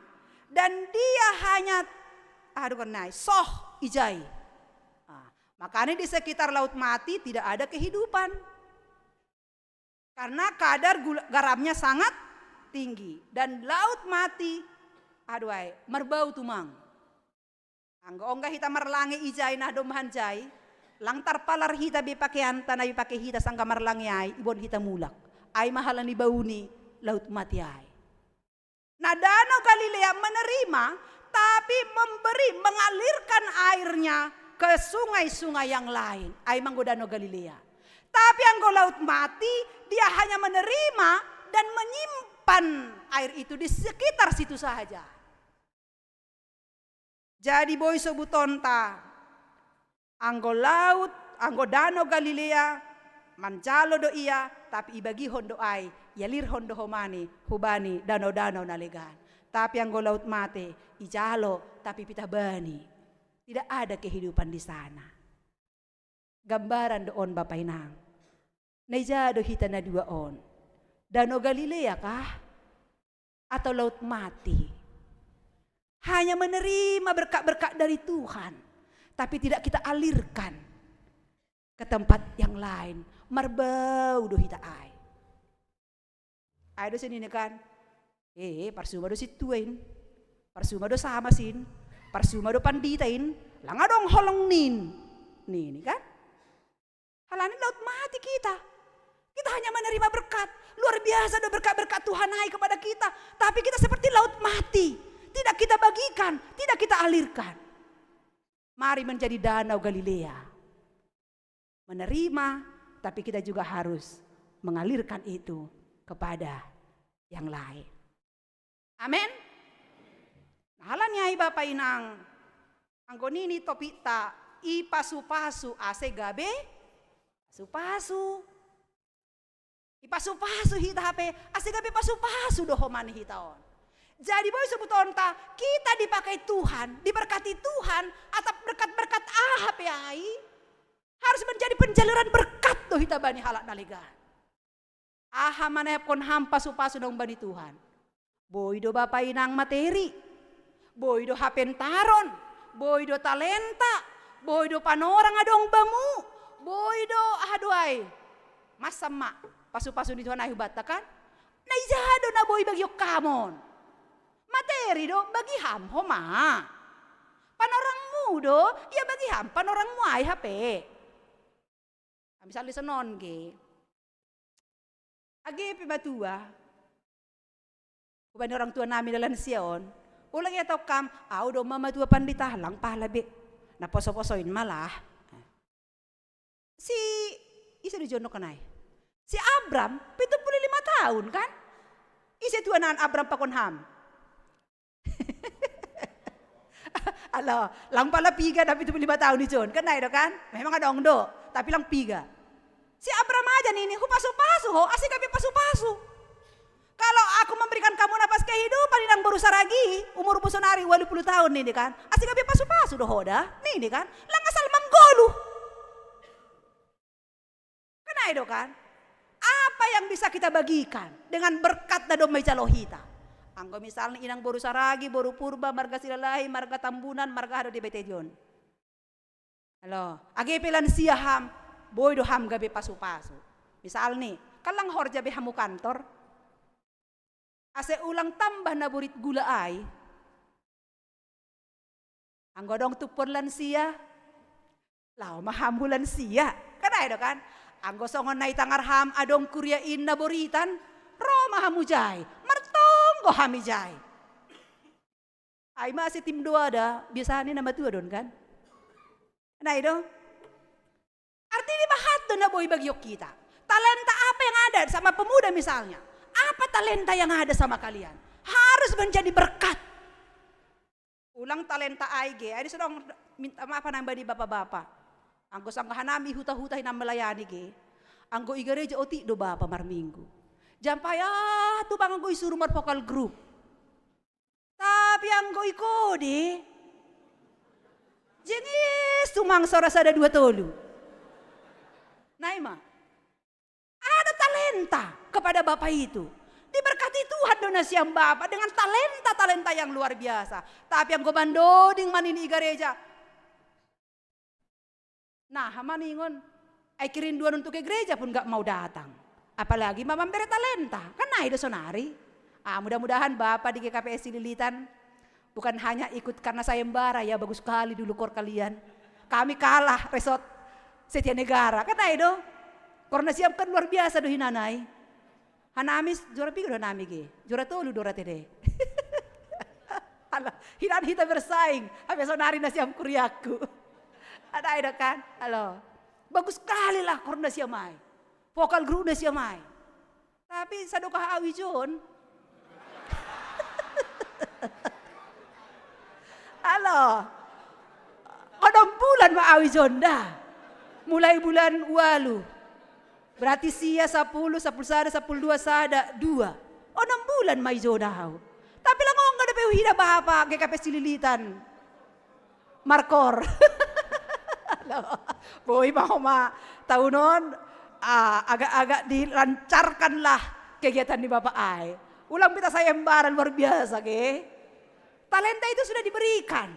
dan dia hanya soh ijai. Makanya di sekitar Laut Mati tidak ada kehidupan. Karena kadar garamnya sangat tinggi. Dan Laut Mati, merbau tumang. Anggo onggah hita merlangi ijai nah domhanjai. Langtar palar hita bipake hanta na bipake hita sangka merlangi ai, ibon hita mulak. Ai mahalan di bauni Laut Mati ai. Nah Danau Galilea menerima, tapi mengalirkan airnya ke sungai-sungai yang lain. Ai manggo Danau Galilea. Tapi anggo Laut Mati, dia hanya menerima dan menyimpan air itu di sekitar situ saja. Jadi boy sobutonta, anggo Danau Galilea, manjalo do iya, tapi ibagi hondo ai, yalir hondo homani, hubani, danau-danau nalegan. Tapi anggo Laut Mati, ijalo, tapi pita bani. Tidak ada kehidupan di sana. Gambaran doon Bapak Inang. Naijado hita na dua on. Danau Galilea kah? Atau Laut Mati? Hanya menerima berkat-berkat dari Tuhan. Tapi tidak kita alirkan ke tempat yang lain. Marbau do hita ai. Ai do sini kan. Parsuma do situin. Parsuma do sama sin. Parsuma do panditain. Langa dong holong nin. Nih kan. Halani Laut Mati kita. Kita hanya menerima berkat. Luar biasa do berkat-berkat Tuhan hai kepada kita. Tapi kita seperti Laut Mati. Tidak kita bagikan, tidak kita alirkan. Mari menjadi Danau Galilea. Menerima, tapi kita juga harus mengalirkan itu kepada yang lain. Amin. Halanya Bapak Inang. Anggonini topita i pasu-pasu ase gabe pasu-pasu. I pasu-pasu hita hape ase gabe pasu-pasu dohomani hitaon. Jadi boy sebutonta kita dipakai Tuhan, diberkati Tuhan atau berkat-berkat HPI harus menjadi penjaluran berkat doh hita bani halak naligan. Manepon hampa pasu dong bani Tuhan. Boy do Bapak Inang materi, boy do hapentaron, boy do talenta, boy do panorang adong bamu, boy do aduai. Masama pasu-pasu di Tuhan ayu batakan. Naijado na boy bagyo kamon. Materi do bagi ham homa. Panorangmu do ya bagi ham panorangmu ay hape. Misal lisenon ge. Age pibatua. Kuban orang tua nami dalan sion. Ulang ya tau kam au do mama tua pandita lang palabe. Na poso-posoin malah. Si isa di jono kanay. Si Abram 75 tahun kan? Isa tuanan Abram pakon ham. Lang pala piga tapi 75 tahun ni John. Kan na kan? Memang ada ongdo, tapi lang piga. Si Abraham aja nih, pasu-pasu ho, asik kami pasu-pasu. Kalau Aku memberikan kamu napas kehidupan inang baru saragi. Umur busonari 80 tahun nih kan. Asik gabi pasu-pasu doh hoda. Nih kan. Langasal manggolu. Kena itu kan. Apa yang bisa kita bagikan dengan berkat na domay calohita. Anggo misalnya inang baru saragi, baru purba, marga silalahi, marga tambunan, marga hado di betejon. Halo, agi pilan siya ham, boy do ham gabi pasu-pasu. Misal nih, kalang horja be hamu kantor, ase ulang tambah na burit gula ay, anggo dong tupon lansia, lau mahamu lansia, kan ay do kan? Anggo songon na itangar ham adong kuryain na boritan, roma hamu jay, martonggo hami jay. Ay masih tim dua ada, biasanya nama tua don kan? Nah itu, artinya bahat doon na boy bagyok kita. Talenta apa yang ada sama pemuda misalnya? Apa talenta yang ada sama kalian? Harus menjadi berkat. Ulang talenta AIG, ada sedang minta maaf nambah di bapak-bapak. Anggo sang hanami huta-huta hinam melayani ge. Anggo igareja oti do bapak marminggu. Jampaya tu bang anggo isuru mar vokal group. Tapi anggo ikode. Jengis tumang soras ada 2 tolu. Naima, ada talenta kepada bapak itu. Diberkati Tuhan donasi yang bapak dengan talenta-talenta yang luar biasa. Tapi yang gobandoding manini gereja. Nah, hamaningon, ay kirinduan untuk ke gereja pun gak mau datang. Apalagi mamambere talenta, kan nah itu sonari. Mudah-mudahan bapak di GKPS Cililitan bukan hanya ikut karena sayembara ya, bagus sekali dulu kor kalian. Kami kalah resort Setia Negara. Kan itu karena siapkan luar biasa doh hinanay. Hanamis juara pigo doh nami ge. Juara tolu dora tede. Alah, hinan hita bersaing. Habe sonari na siam kuriaku. Ada itu kan? Halo. Bagus sekali lah karena siamai. Vokal group na siamai. Tapi sadokah awi John. Halo, kodong bulan maawi jonda, mulai bulan walu, berarti sia 10 sada, 10 dua sada, 2, 6 bulan may jodaw. Tapi lang ngong gada hida bahapa, GKPS Cililitan, markor. Halo, boy mahoma, tahunon, agak-agak dilancarkanlah kegiatan di bapak ay. Ulang pita sayembaran luar biasa, ke? Talenta itu sudah diberikan.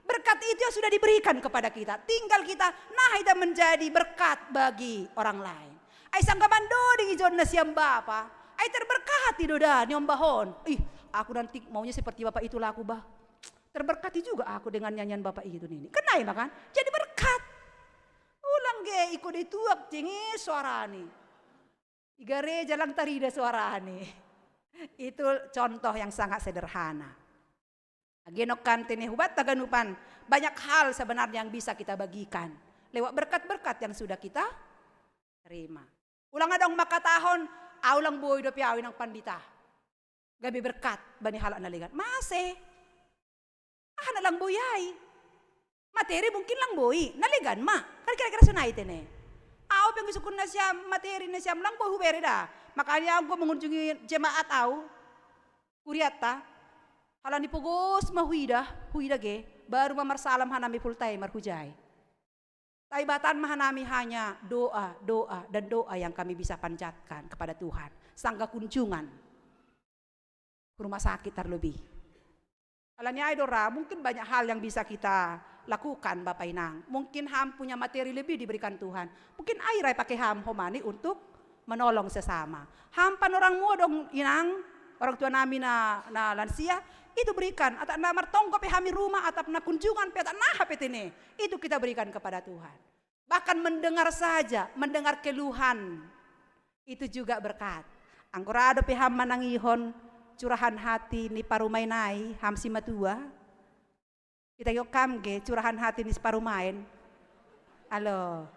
Berkat itu yang sudah diberikan kepada kita. Tinggal kita, nah itu menjadi berkat bagi orang lain. Ay sanggaman doding ijon na siyang bapa. Ay terberkati doda ni ombahon. Aku nanti maunya seperti bapak itu laku bah. Terberkati juga aku dengan nyanyian bapak itu nih. Kenai makan? Jadi berkat. Ulang ge ikut dituak jengi suarani. Igareja lang tarida suarani. Itu contoh yang sangat sederhana. Genokan tene hubat taganupan, banyak hal sebenarnya yang bisa kita bagikan lewat berkat-berkat yang sudah kita terima. Ulang adong makatahon, aulang boy do piawin ng pandita. Gabi berkat bani halak naligan. Masih. Na lang boyay. Materi mungkin lang boy, naligan ma. Kan kira-kira sunay tene. Aw yang isukun na siya materi na siya lang boy hubere da. Makanya ako mengunjungi jemaat aw. Kuriata. Halang dipugos mahuida ge, baru mamarsalam hanami full timer hujay. Taibatan mahanami hanya doa, dan doa yang kami bisa panjatkan kepada Tuhan. Sangga kunjungan ke rumah sakit terlebih. Alanya idora, mungkin banyak hal yang bisa kita lakukan Bapak Inang. Mungkin ham punya materi lebih diberikan Tuhan. Mungkin airai pakai ham homani untuk menolong sesama. Ham panorang modong Inang, orang tua nami na lansia, itu berikan atau namar tonggo pe hami rumah atau na kunjungan pe atau nah petene itu kita berikan kepada Tuhan. Bahkan mendengar saja, mendengar keluhan itu juga berkat. Angkorado pe ham manangihon curahan hati ni parumainai ham simatua. Kita yo kamge curahan hati ni parumain. Halo.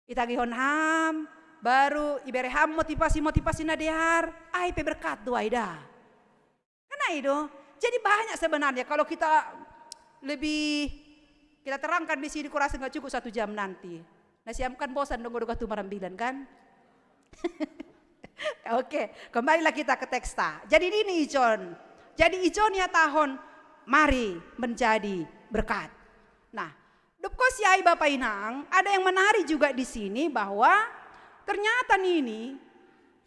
Kita gihon ham baru ibere ham motivasi na dehar ai pe berkat doa ida. Karena itu, jadi banyak sebenarnya kalau kita lebih kita terangkan di sini kurasa nggak cukup 1 jam nanti. Nah siapkan bosan dong udah marambilan kan? Oke, kembalilah kita ke teksta. Jadi ini Icon. Jadi Icon ya tahun mari menjadi berkat. Nah, Dupko siai Bapak Inang, ada yang menarik juga di sini bahwa ternyata ini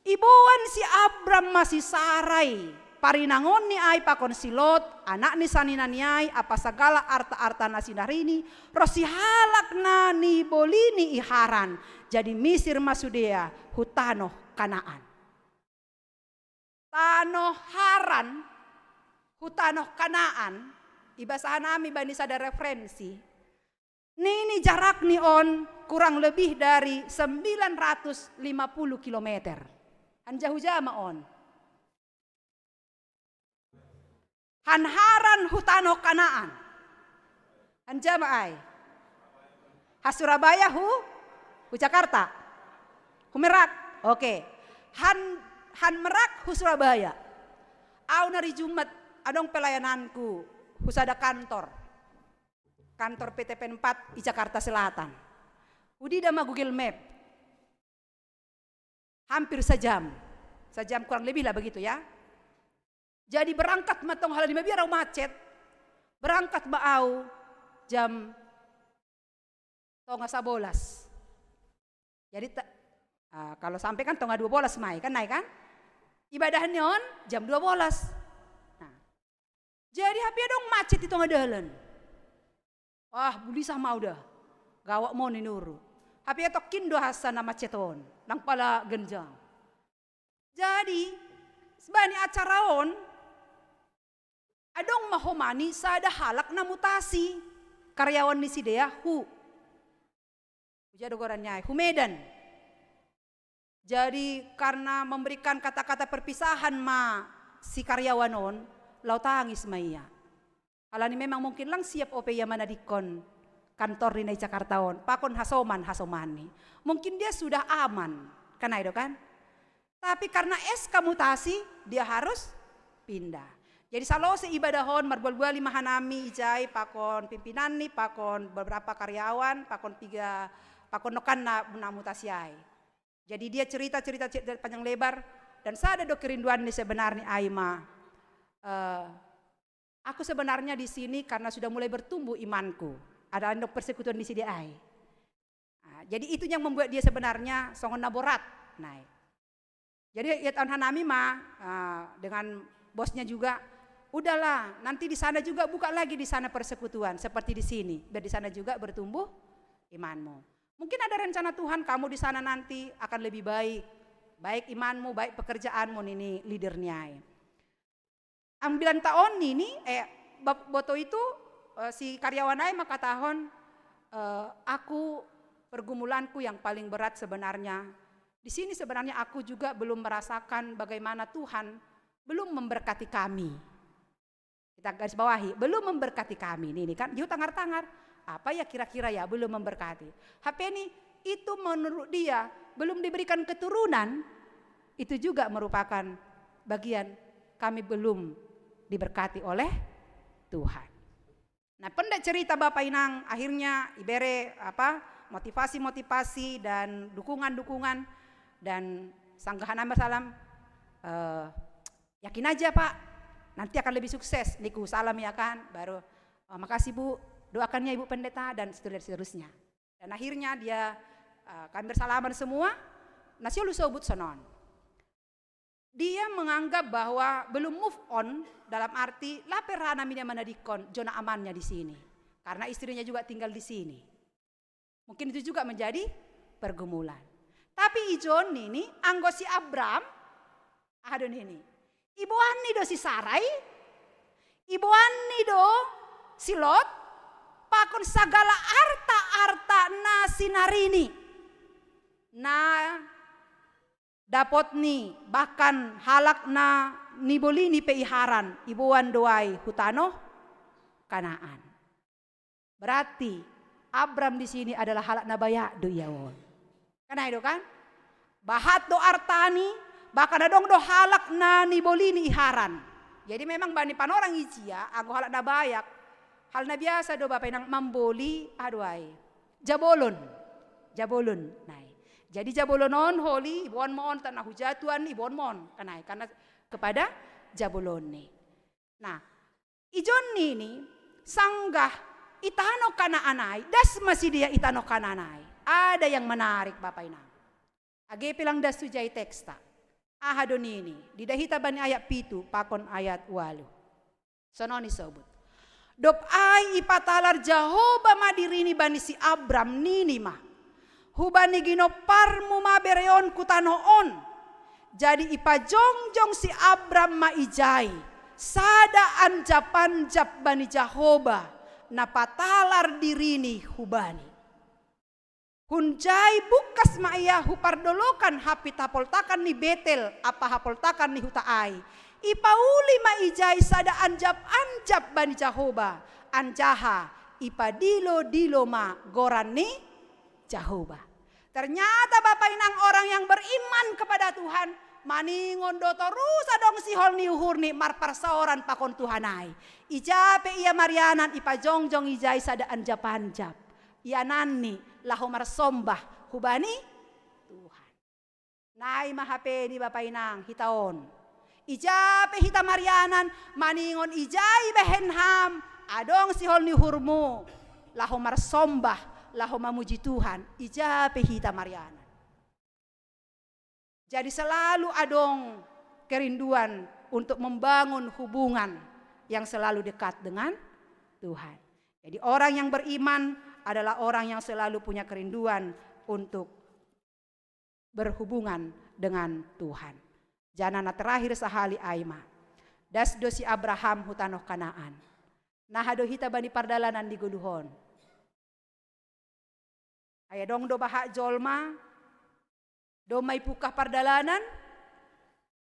ibuan si Abram masih sarai. Parinangon ni ay pakon silot, anak ni sanina ni ay, apa segala arta-arta nasinarini, rosi halak na ni bolini iharan. Jadi Misir masudea, hutanoh Kanaan. Tanoh Haran, hutanoh Kanaan, ibasa nami bani sada referensi. Nini jarak ni on kurang lebih dari 950 kilometer. Anjauh jama on. Hanharan hutanoh Kanaan. Anjama ay. Ha Surabaya hu Jakarta. Hu Merak. Oke. Han Merak hu Surabaya. Au nari Jumat adong pelayananku husada kantor. Kantor PTP 4 di Jakarta Selatan. Udi dama Google Map. Hampir sejam. Sejam kurang lebih lah begitu ya. Jadi berangkat matong hal lima biar macet. Berangkat baau jam tonga 11. Jadi kalau sampai kan tonga 12 mai kan naik kan? Ibadahnya on jam 12. Nah, jadi hampir dong macet di tonga dalan. Wah, buli sama udah. Gawak mau ninuru. Hampir tokin do hasana maceton. Nang pala genjang. Jadi sebani acara on adong mahomani sada halak na mutasi karyawan ni sidea hu jadogorannya hu Medan. Jadi karena memberikan kata-kata perpisahan ma si karyawan on lau tangis maya. Alani memang mungkin lang siap ope ya mana dikon kantor di Jakarta on pakon hasomani. Mungkin dia sudah aman kan itu kan. Tapi karena SK mutasi dia harus pindah. Jadi salo se ibadahon marbual-bual lima hanami ijai pakon pimpinan nih pakon beberapa karyawan pakon 3 pakon nokan na mutasiai. Jadi dia cerita panjang lebar dan saya ada kerinduan nih sebenarnya Aima. Aku sebenarnya di sini karena sudah mulai bertumbuh imanku. Ada andok persekutuan di sini ai. Jadi itu yang membuat dia sebenarnya songon naborat naik. Jadi ya tahun hanami dengan bosnya juga udahlah, nanti di sana juga buka lagi di sana persekutuan seperti di sini. Biar di sana juga bertumbuh imanmu. Mungkin ada rencana Tuhan kamu di sana nanti akan lebih baik. Baik imanmu, baik pekerjaanmu ini leadernya. Ambilan tahun ini boto itu si karyawan ay maka tahun aku pergumulanku yang paling berat sebenarnya. Di sini sebenarnya aku juga belum merasakan bagaimana Tuhan belum memberkati kami. Kita garis bawahi, belum memberkati kami. Ini kan, yuk tangar-tangar. Apa ya kira-kira ya belum memberkati. HP ini itu menurut dia belum diberikan keturunan. Itu juga merupakan bagian kami belum diberkati oleh Tuhan. Nah, pendek cerita Bapak Inang akhirnya ibere motivasi-motivasi dan dukungan-dukungan dan sanggahan Amba salam yakin aja Pak, nanti akan lebih sukses. Niku salam ya kan, baru makasih Bu, doakannya Ibu Pendeta dan seterusnya. Dan akhirnya dia kami bersalaman semua, nasi lu sobut sonon. Dia menganggap bahwa belum move on dalam arti laperana mina manadikon zona amannya di sini, karena istrinya juga tinggal di sini. Mungkin itu juga menjadi pergumulan. Tapi ijon ini anggo si Abram, adon ini. Ibu Ani do si Sarai, Ibu Ani do si Lot, pakon sagala arta-arta na sinarini. Na dapot ni bahkan halak na nibolini peiharan ibuan doai hutano Kanaan. Berarti Abram di sini adalah halak nabaya do yawon. Karena itu kan bahat do artani bahkan adong do halak na nibolini iharan. Jadi memang bani panorang ijia anggo halak nabayak hal na biasa do bapak nang mamboli aduai jabolon. Nah, Jadi Jabolonon holi ibon mon tanah hujatuan ibon mon kanai karena kepada Jabolone. Nah, ijon ini sanggah itano kana anai das masih dia itano kana anai. Ada yang menarik Bapak Inang. Age pilang das sujai teksta. Ahadon ini didahita bani ayat pitu pakon ayat walu. Sononi sobut. Dop ai ipatalar Jahoba madirini bani si Abram nini mah. Hubani gino parmu ma bereon kutanoon. Jadi ipajongjong si Abram ma ijai. Sada anjap-anjap bani Jahoba. Napatalar dirini hubani. Hunjai bukas ma iya hupardolokan hapi tapoltakan ni Betel. Apa hapoltakan ni hutaai. Ipauli ma ijai sada anjap-anjap bani Jahoba. Anjaha ipadilo-dilo ma gorani Jahoba. Ternyata Bapak Inang orang yang beriman kepada Tuhan maningon do terus adong sihol ni uhurni marparsaoran pakon Tuhanai. Ijape ia marianan ipajongjong ijai sada anjap-anjap. Ia nani laho marsombah hubani Tuhan. Nai mahape di Bapak Inang hitaon. Ijape hita marianan maningon ijai behenham adong sihol ni uhurmu laho marsombah laho mamuji Tuhan, ijape hita mariana. Jadi selalu adong kerinduan untuk membangun hubungan yang selalu dekat dengan Tuhan. Jadi orang yang beriman adalah orang yang selalu punya kerinduan untuk berhubungan dengan Tuhan. Janana terakhir sahali aima. Das dosi Abraham hutanoh Kanaan. Nah hado hita bani pardalanan di Guduhon. Aya dong do bahak jolma, do may pukah pardalanan,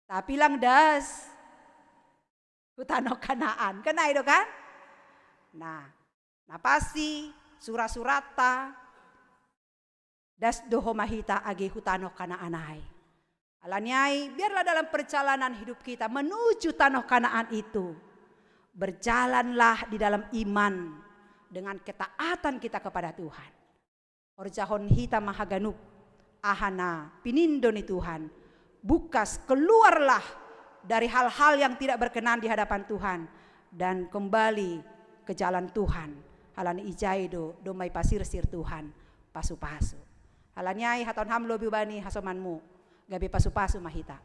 tapi lang das, hutano Kanaan, kanay do kan? Nah, napasi surata, das do homahita agi hutano Kanaanay. Alanyai, biarlah dalam perjalanan hidup kita menuju tanah Kanaan itu, berjalanlah di dalam iman dengan ketaatan kita kepada Tuhan. Orjahon hita mahaganup ahana pinindo ni Tuhan. Bukas keluarlah dari hal-hal yang tidak berkenan di hadapan Tuhan dan kembali ke jalan Tuhan. Halan ijai do may pasir-sir Tuhan pasu-pasu. Halanyai haton hamlo bibani hasomanmu gabi pasu-pasu mahita.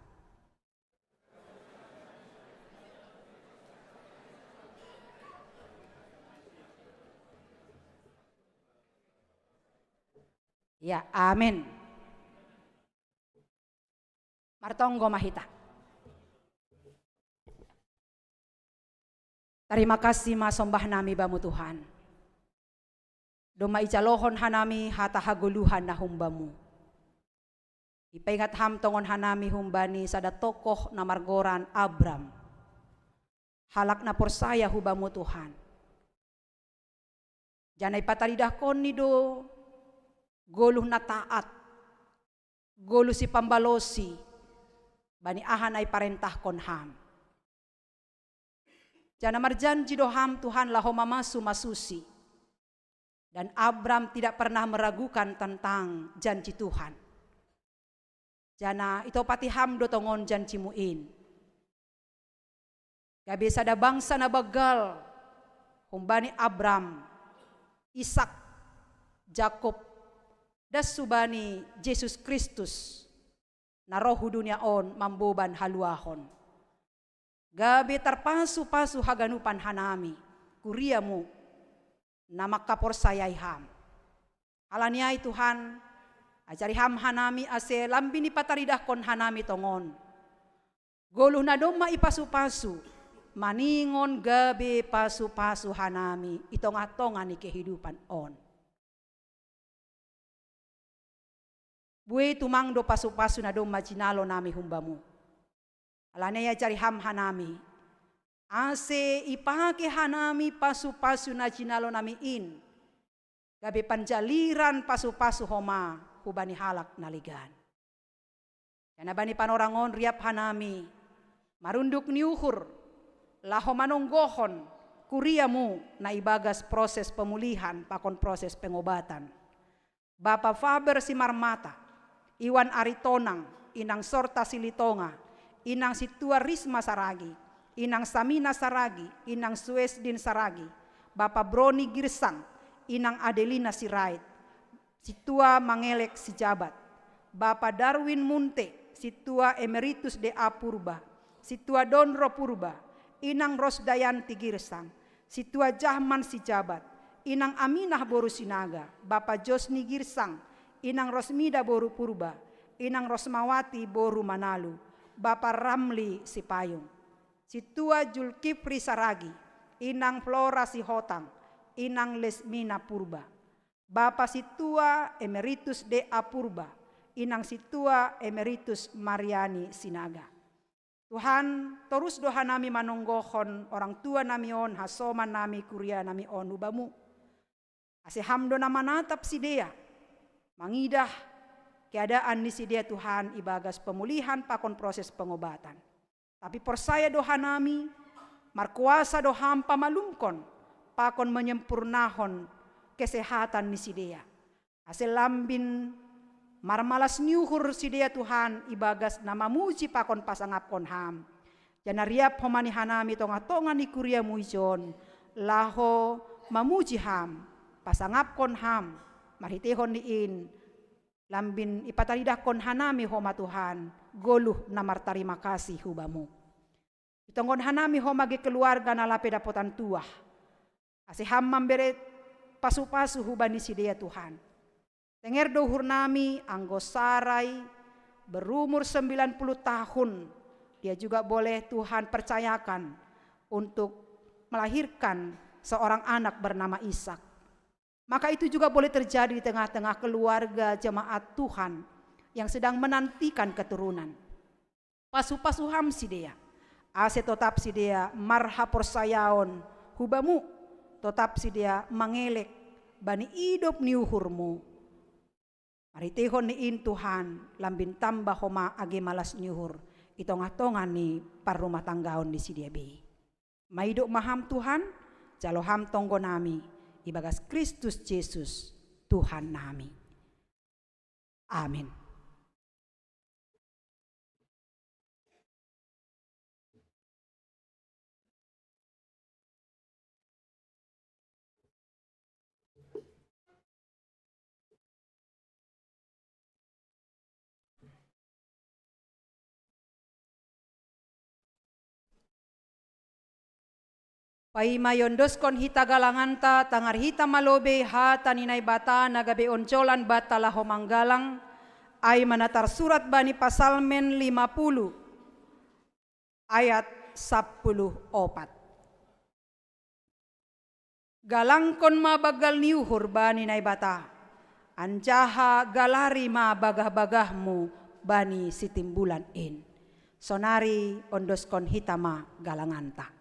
Ya, amin. Martonggo mahita. Terima kasih masombah nami bamu Tuhan. Doma ijalohon hanami hata haguluhan na humbamu. Ipaingat ham tongon hanami humbani sada tokoh na margoran Abram. Halak na porsaya hubamu Tuhan. Janay patalidah koni do goluh na taat, goluh si pambalosi, bani ahan ay parentah kon ham. Jana marjanji do ham Tuhan laho mamasu masusi. Dan Abram tidak pernah meragukan tentang janji Tuhan. Jana ito pati ham do tongon janjimuin. Gabi sada bangsa na bagal, humbani Abram, Ishak, Jakob, das subani Yesus Kristus na rohu dunia on mamboban haluahon. Gabi terpasu-pasu haganupan hanami kuriamu na makaporsayay ham. Alaniay Tuhan ajari ham hanami ase lambi ni pataridah kon hanami tongon. Goluh na doma ipasu-pasu maningon gabi pasu-pasu hanami itong-atongan ni kehidupan on. Buwe tumang do pasu-pasu na do majinalo nami humbamu. Alanaya jari ham hanami. Ase ipake hanami pasu-pasu na jinalo nami in. Gabi panjaliran pasu-pasu homa hubani halak naligan. Yana bani panorangon riap hanami. Marunduk niuhur. Laho manonggohon kuriamu na ibagas proses pemulihan pakon proses pengobatan. Bapak Faber si Marmata. Iwan Aritonang, Inang Sorta Silitonga, Inang Situa Risma Saragi, Inang Samina Saragi, Inang Suesdin Saragi, Bapak Broni Girsang, Inang Adelina Sirait, Situa Mangelek Sijabat, Bapak Darwin Munte, Situa Emeritus DA Purba, Situa Donro Purba, Inang Rosdayanti Girsang, Situa Jahman Sijabat, Inang Aminah Boru Sinaga, Bapak Josni Girsang, Inang Rosmida Boru Purba, Inang Rosmawati Boru Manalu, Bapak Ramli Sipayung, Situa Julkifri Saragi, Inang Flora Sihotang, Inang Lesmina Purba, Bapak Situa Emeritus DA Purba, Inang Situa Emeritus Mariani Sinaga. Tuhan, terus doa nami manunggohon orang tua nami on, hasoman nami kuria nami on ubamu. Ase hamdo nama natap si dia, mangidah keadaan ni si dia Tuhan ibagas pemulihan pakon proses pengobatan. Tapi persaya doa nami, markuasa doa pamalumkon, pakon menyempurnahon kesehatan ni si dia. Ase lambin marmalas nyuhur si dia Tuhan ibagas nama muji pakon pasangapkon ham. Janariap homani hanami tonga-tonga ni kuria muijon, laho mamuji ham, pasangapkon ham, marhitehon diin, lambin ipataridakon hanami homa Tuhan, goluh namar tarima kasih hubamu. Itonggon hanami homa ge keluarga nalape dapotan tuah. Ase ham mambere pasu-pasu hubani si dia Tuhan. Tenger dohur nami anggo sarai berumur 90 tahun. Dia juga boleh Tuhan percayakan untuk melahirkan seorang anak bernama Ishak. Maka itu juga boleh terjadi di tengah-tengah keluarga jemaat Tuhan yang sedang menantikan keturunan. Pasu-pasu ham si dia. Ase tetap si dia marha porsayaon hubamu. Tetap si dia mangelek bani hidup niuhurmu. Maritehon ni in Tuhan lambin tambah homa age malas nyuhur itongah-tongan ni parrumah tanggaon di sidia be. Maidok maham Tuhan jaloham tonggo nami ibagas Kristus Yesus Tuhan nami. Amin. Pai mayondoskon hita galanganta tangar hita malobe hata ninay bata nagabe oncolan bata laho manggalang ay manatar surat bani Pasalmen 50 ayat 14. Galangkon mabagal niuhur bani nay bata anjaha galari mabagah-bagahmu bani sitimbulan in. Sonari ondoskon hitama galanganta.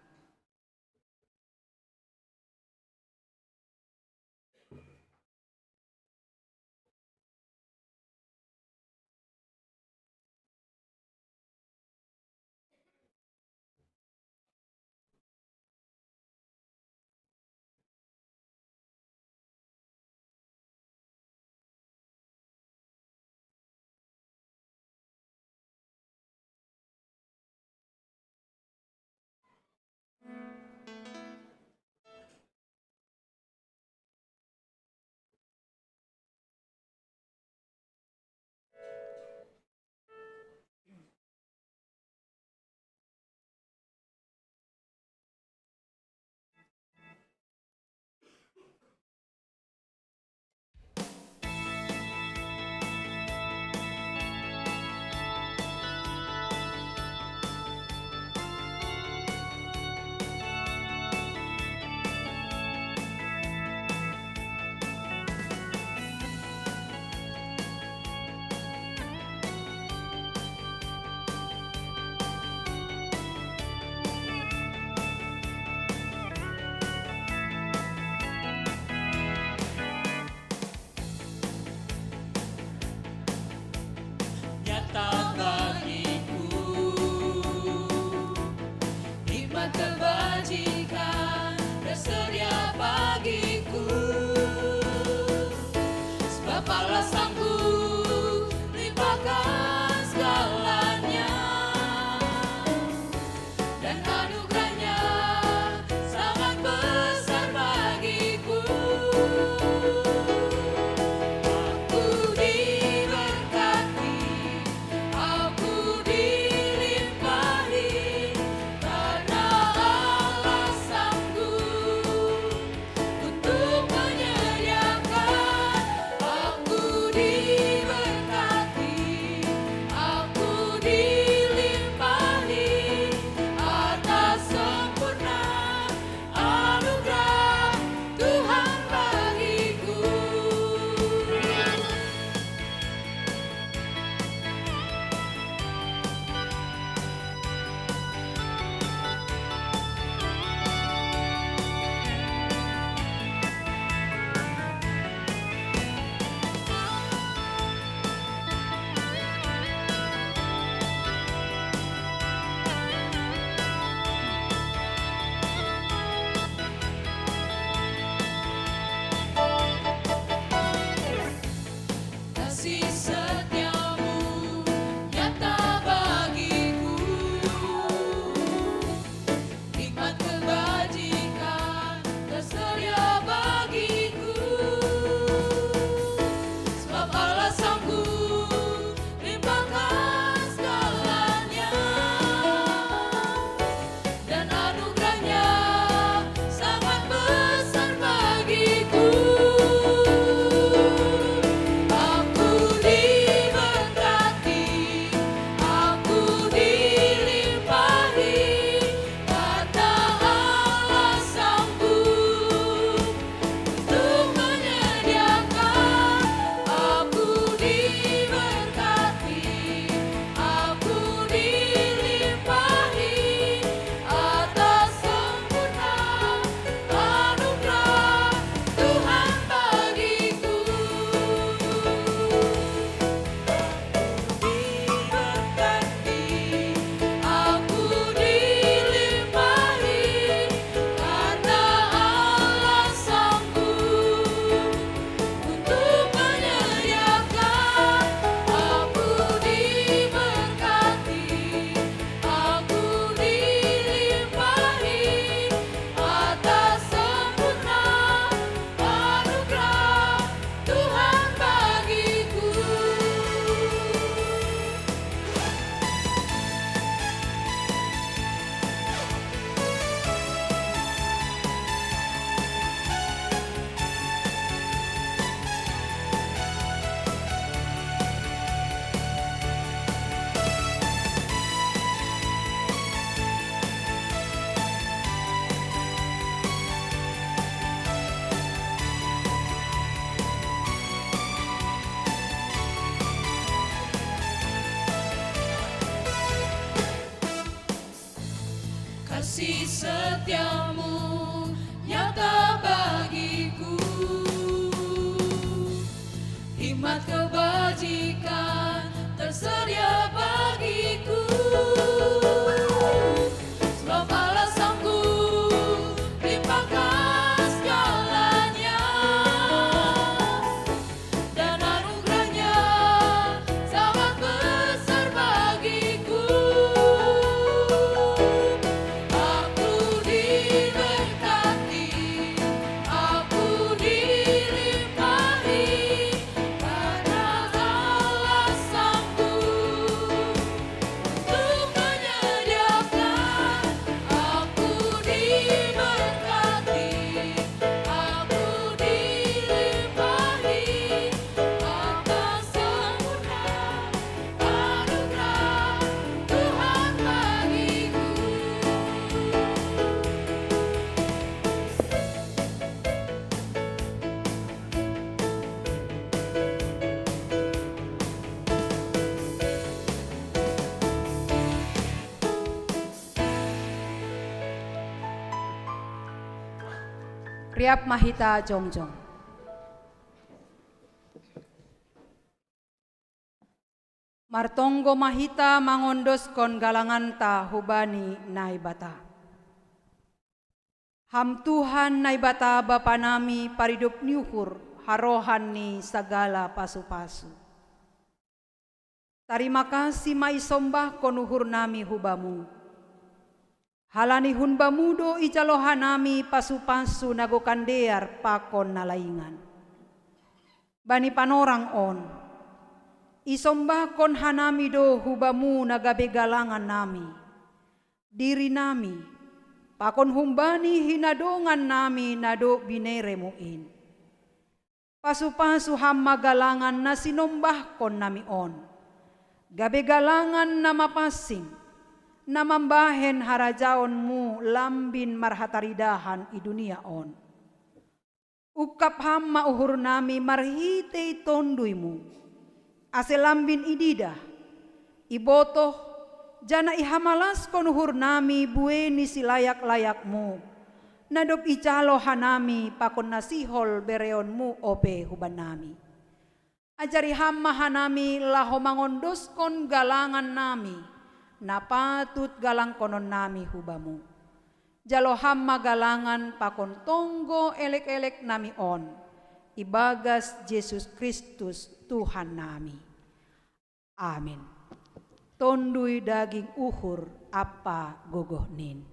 Priap mahita jongjong. Martonggo mahita mangondos kon galanganta hubani naibata. Ham Tuhan naibata Bapa nami paridup niukur harohan ni segala pasu-pasu. Terima kasih maisombah kon uhur nami hubamu. Halani hun bamudo ijalohan nami pasu-pasu nagokandear pakon nalaingan. Bani panorang on. Isombah kon hanami do hubamu nagabe galangan nami. Diri nami, pakon humbani hinadongan nami nado bineremuin. Pasu-pasu hamma galangan na sinombah kon nami on. Gabe galangan na mapasing, na mambahen harajaonmu lambin marhataridahan i dunia on. Ukap hamma uhur nami marhite tonduymu. Aselambin idida, ibotoh, jana ihamalas konuhur nami bueni silayak-layakmu. Nadop icalo hanami pakon nasihol bereonmu ope huban nami. Ajari hamma hanami laho mangondos kon galangan nami, napatut galang konon nami hubamu. Jalo hamma galangan pakon tonggo elek-elek nami on. Ibagas Yesus Kristus Tuhan nami. Amin. Tondui daging uhur apa gogohnin.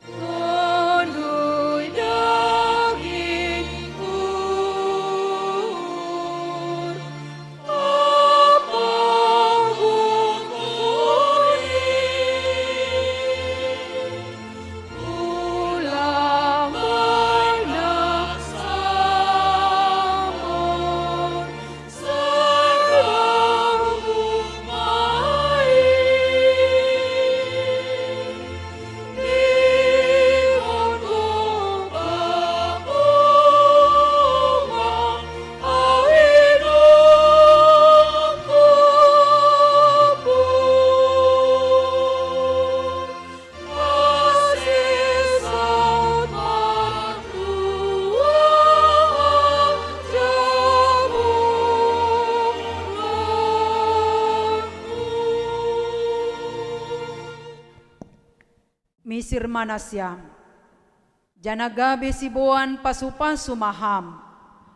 Tondui daging uhur apa gogohnin. Ulang Misir manasyam, janagabe siboan pasu-pasu maham,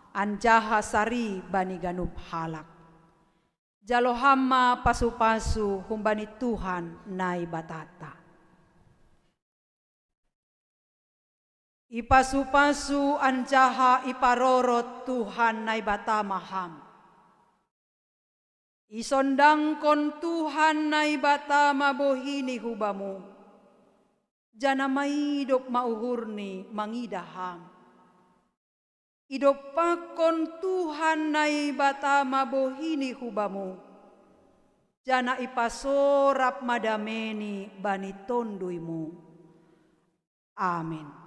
anjaha sari bani ganup halak. Jalohamma pasu-pasu humbani Tuhan nai batata. Ipasu-pasu anjaha iparorot Tuhan nai bata maham. Isondangkon Tuhan nai bata mabohini hubamu. Jana maidop mauhurni mangidaham. Idop pakon Tuhan nai bata mabohini hubamu. Jana ipasorap madameni bani tonduimu. Amin.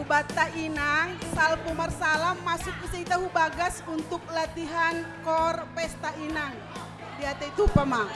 Bata Inang, Salpu Marsalam masuk ke Tahu Bagas untuk latihan kor Pesta Inang. Dia itu pama.